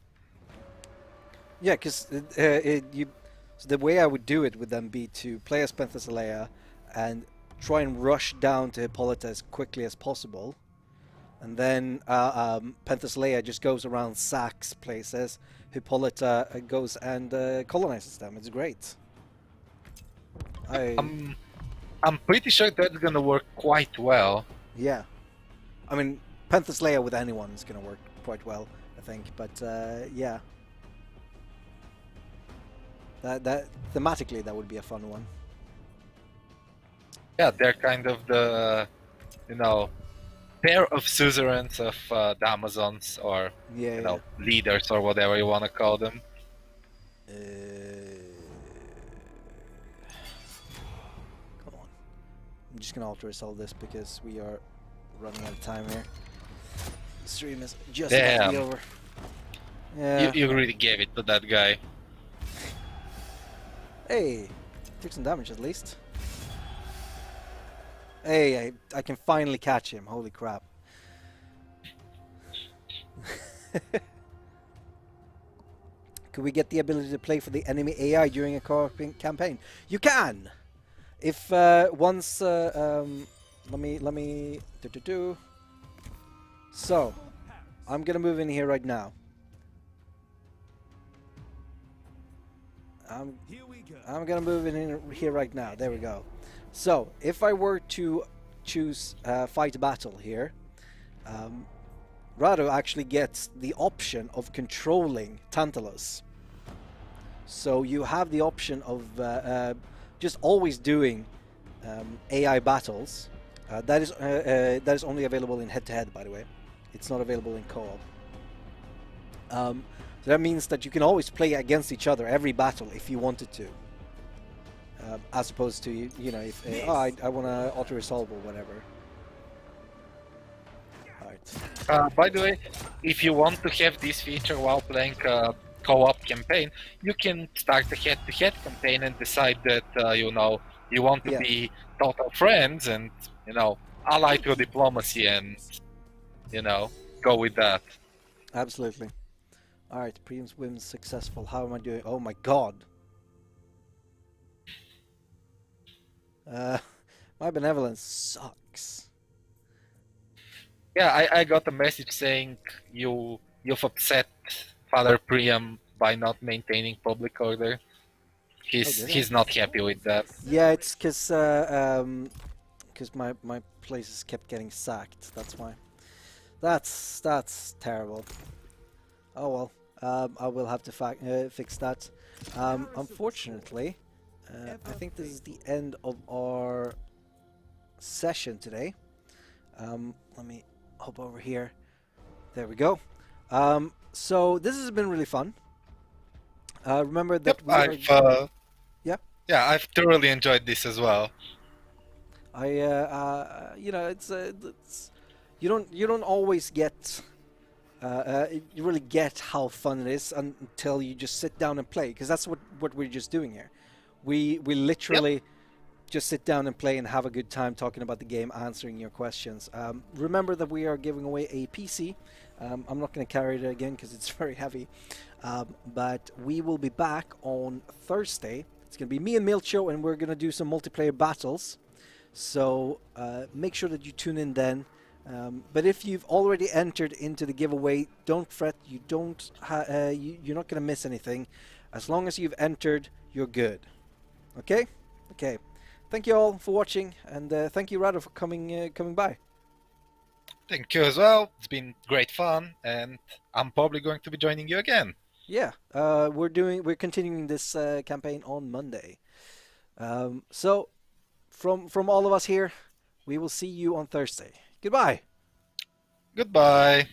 Yeah, because so the way I would do it would then be to play as Penthesilea and try and rush down to Hippolyta as quickly as possible. And then Penthesilea just goes around, sacks places. Hippolyta goes and colonizes them. It's great. I'm pretty sure that's gonna work quite well. Yeah. I mean, Panther Slayer with anyone is going to work quite well, I think. But yeah, that thematically that would be a fun one. Yeah, they're kind of the, pair of suzerains of the Amazons, or Yeah. leaders, or whatever you want to call them. Come on. I'm just gonna auto resolve this because we are running out of time here. The stream is just about to be Damn. over. Yeah. You really gave it to that guy. Hey, took some damage at least. Hey, I can finally catch him. Holy crap. Could we get the ability to play for the enemy AI during a co-op campaign? You can! If once let me So I'm gonna move in here right now. Here we go. I'm gonna move in here right now. There we go. So if I were to choose fight a battle here, Rado actually gets the option of controlling Tantalus. So you have the option of just always doing AI battles. That is only available in head-to-head, by the way. It's not available in co-op. So that means that you can always play against each other every battle if you wanted to. As opposed to, if I want to auto-resolve or whatever. Alright. By the way, if you want to have this feature while playing a co-op campaign, you can start a head-to-head campaign and decide that you want to be total friends and ally through diplomacy and go with that. Absolutely. Alright, Priam's win successful. How am I doing? Oh my god. My benevolence sucks. Yeah, I got a message saying you've upset Father Priam by not maintaining public order. He's not happy with that. Yeah, it's because my places kept getting sacked. That's why. That's terrible. Oh well. I will have to fix that. Unfortunately, I think this is the end of our session today. Let me hop over here. There we go. So this has been really fun. Remember that I've thoroughly enjoyed this as well. it's you don't always get you really get how fun it is until you just sit down and play, because that's what we're just doing here. We literally just sit down and play and have a good time talking about the game, answering your questions. Remember that we are giving away a PC. I'm not going to carry it again because it's very heavy, but we will be back on Thursday. It's going to be me and Milcho, and we're going to do some multiplayer battles. So make sure that you tune in then. But if you've already entered into the giveaway, don't fret. You're not going to miss anything. As long as you've entered, you're good. Okay? Okay. Thank you all for watching, and thank you, Rado, for coming by. Thank you as well. It's been great fun, and I'm probably going to be joining you again. Yeah, we're continuing this campaign on Monday. So, from all of us here, we will see you on Thursday. Goodbye. Goodbye.